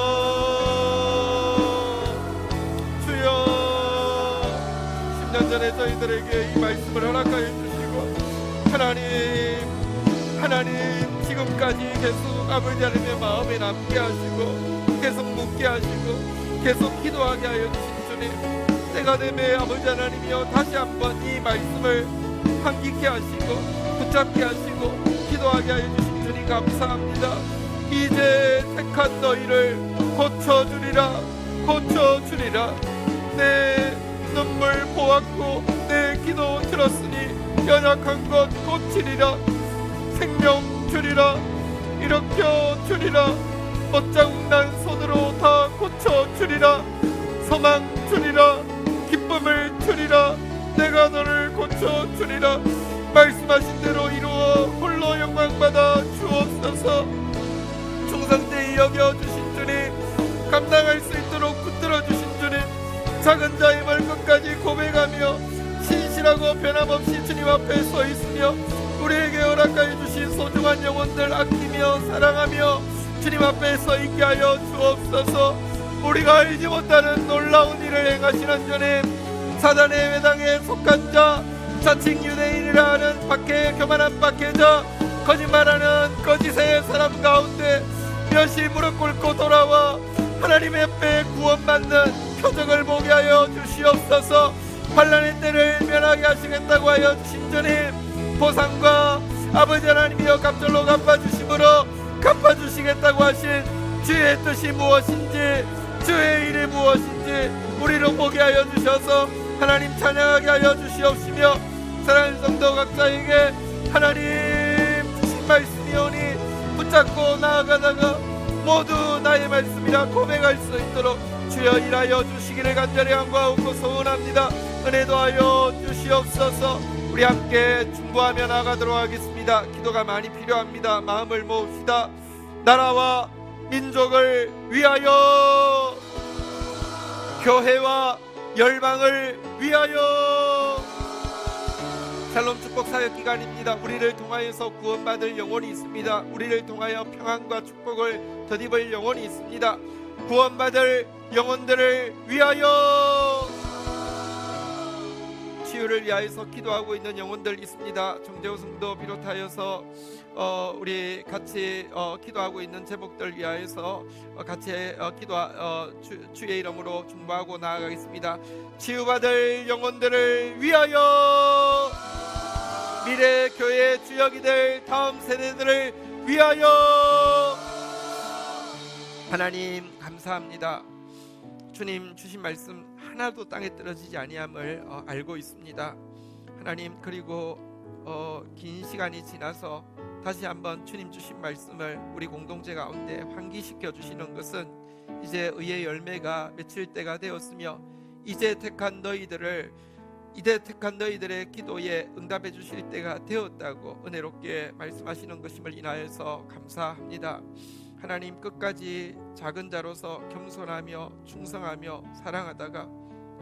주여. 10년 전에 저희들에게 이 말씀을 허락하여 주시고 하나님 지금까지 계속 아버지 하나님의 마음에 남게 하시고 계속 묻게 하시고 계속 기도하게 하여 주신 주님, 때가 되매 아버지 하나님이여 다시 한번 이 말씀을 함기케 하시고 붙잡게 하시고 기도하게 하여 주신 주님 감사합니다. 이제 택한 너희를 고쳐주리라, 고쳐주리라. 내 눈물 보았고 내 기도 들었으니 연약한 것 고치리라. 생명 주리라, 일으켜 주리라. 못자국 난 손으로 다 고쳐주리라. 소망 주리라, 기쁨을 주리라. 내가 너를 고쳐주리라. 말씀하신 대로 이루어 홀로 영광받아 주옵소서. 중상대히 여겨주신 주님, 감당할 수 있도록 붙들어 주신 주님, 작은 자의 말 끝까지 고백하며 신실하고 변함없이 주님 앞에 서 있으며 우리에게 허락하여 주신 소중한 영혼들 아끼며 사랑하며 주님 앞에 서 있게 하여 주옵소서. 우리가 알지 못하는 놀라운 일을 행하시는 주님, 사단의 회당에 속한 자, 자칭 유대인이라 하는 박해, 교만한 박해자, 거짓말하는 거짓의 사람 가운데 몇이 무릎 꿇고 돌아와 하나님의 앞에 구원받는 표적을 보게 하여 주시옵소서. 환난의 때를 면하게 하시겠다고 하여 주신 주님, 보상과 아버지 하나님이여 갑절로 갚아주심으로 갚아주시겠다고 하신 주의 뜻이 무엇인지, 주의 일이 무엇인지 우리로 보게 하여 주셔서 하나님 찬양하게 하여 주시옵시며, 사랑하는 성도 각자에게 하나님 주신 말씀이 오니 붙잡고 나아가다가 모두 나의 말씀이라 고백할 수 있도록 주여 일하여 주시기를 간절히 간구하고 소원합니다. 은혜도 하여 주시옵소서. 우리 함께 중보하며 나가도록 하겠습니다. 기도가 많이 필요합니다. 마음을 모읍시다. 나라와 민족을 위하여, 교회와 열방을 위하여. 샬롬 축복 사역 기간입니다. 우리를 통하여서 구원받을 영혼이 있습니다. 우리를 통하여 평안과 축복을 덧입을 영혼이 있습니다. 구원받을 영혼들을 위하여, 치유를 위하여서 기도하고 있는 영혼들 있습니다. 정재호 성도 비롯하여서 우리 같이 기도하고 있는 제목들 위하여서 같이 주의 이름으로 중보하고 나아가겠습니다. 치유받을 영혼들을 위하여, 미래 교회 주역이 될 다음 세대들을 위하여. 하나님 감사합니다. 주님 주신 말씀 하나도 땅에 떨어지지 아니함을 알고 있습니다. 하나님, 그리고 긴 시간이 지나서 다시 한번 주님 주신 말씀을 우리 공동체 가운데 환기시켜 주시는 것은 이제 의의 열매가 맺힐 때가 되었으며 이제 택한 너희들의 기도에 응답해 주실 때가 되었다고 은혜롭게 말씀하시는 것임을 인하여서 감사합니다. 하나님, 끝까지 작은 자로서 겸손하며 충성하며 사랑하다가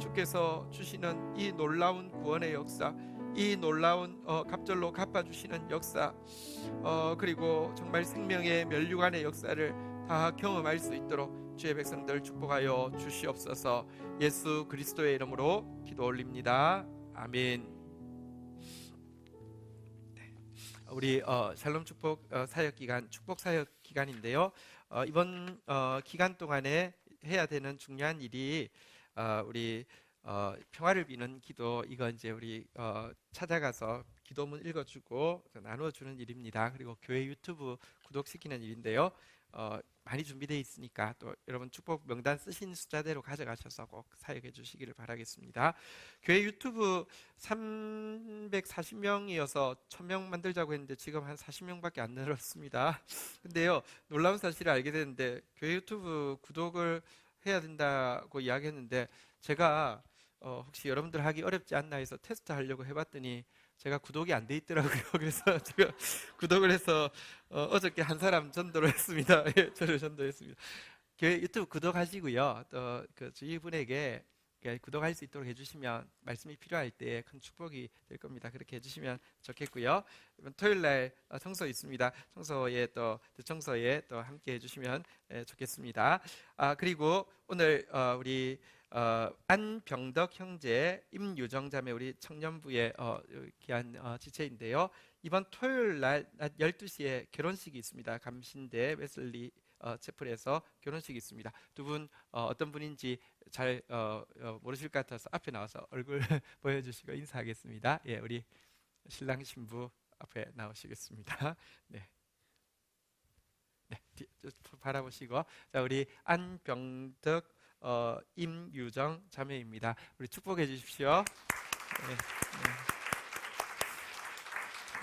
주께서 주시는 이 놀라운 구원의 역사, 이 놀라운 갑절로 갚아주시는 역사, 그리고 정말 생명의 면류관의 역사를 다 경험할 수 있도록 주의 백성들 축복하여 주시옵소서. 예수 그리스도의 이름으로 기도 올립니다. 아멘. 우리 샬롬 축복 사역 기간, 축복 사역 기간인데요. 이번 기간 동안에 해야 되는 중요한 일이 우리 평화를 비는 기도, 이거 이제 우리 찾아가서 기도문 읽어주고 나누어주는 일입니다. 그리고 교회 유튜브 구독시키는 일인데요. 많이 준비되어 있으니까 또 여러분 축복 명단 쓰신 숫자대로 가져가셔서 꼭 사역해 주시기를 바라겠습니다. 교회 유튜브 340명이어서 1000명 만들자고 했는데 지금 한 40명밖에 안 늘었습니다. 근데요, 놀라운 사실을 알게 됐는데 교회 유튜브 구독을 해야 된다고 이야기했는데 제가 혹시 여러분들 하기 어렵지 않나 해서 테스트 하려고 해봤더니 제가 구독이 안 돼 있더라고요. 그래서 제가 구독을 해서 어저께 한 사람 전도를 했습니다. 예, 저를 전도했습니다. 교회 유튜브 구독하시고요. 또 그 주위 분에게 구독할 수 있도록 해주시면 말씀이 필요할 때 큰 축복이 될 겁니다. 그렇게 해주시면 좋겠고요. 이번 토요일 날 청소 있습니다. 청소에 또 함께 해주시면 좋겠습니다. 그리고 오늘 우리 안병덕 형제, 임유정 자매 우리 청년부의 귀한 지체인데요. 이번 토요일 날 낮 12시에 결혼식이 있습니다. 감신대 웨슬리 채플에서 결혼식이 있습니다. 두 분 어떤 분인지 잘 모르실 것 같아서 앞에 나와서 얼굴 보여주시고 인사하겠습니다. 예, 우리 신랑 신부 앞에 나오시겠습니다. 네. 네, 바라보시고 자, 우리 안병덕 임유정 자매입니다. 우리 축복해 주십시오. 네, 네.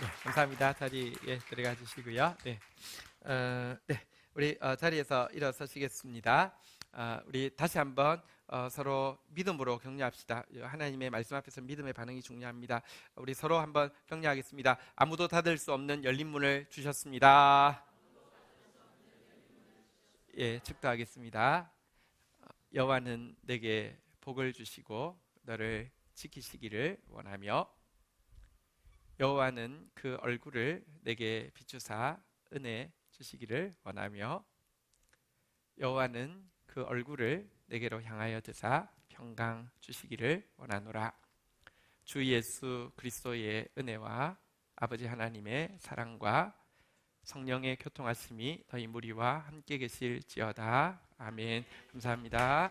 네, 감사합니다. 자리에 들어가 주시고요. 네, 네, 우리 자리에서 일어서시겠습니다. 우리 다시 한번 서로 믿음으로 격려합시다. 하나님의 말씀 앞에서 믿음의 반응이 중요합니다. 우리 서로 한번 격려하겠습니다. 아무도 닫을 수 없는 열린 문을 주셨습니다. 예, 축도하겠습니다. 여호와는 내게 복을 주시고 너를 지키시기를 원하며 여호와는 그 얼굴을 내게 비추사 은혜 주시기를 원하며 여호와는 그 얼굴을 내게로 향하여 드사 평강 주시기를 원하노라. 주 예수 그리스도의 은혜와 아버지 하나님의 사랑과 성령의 교통하심이 너희 무리와 함께 계실지어다. 아멘. 감사합니다.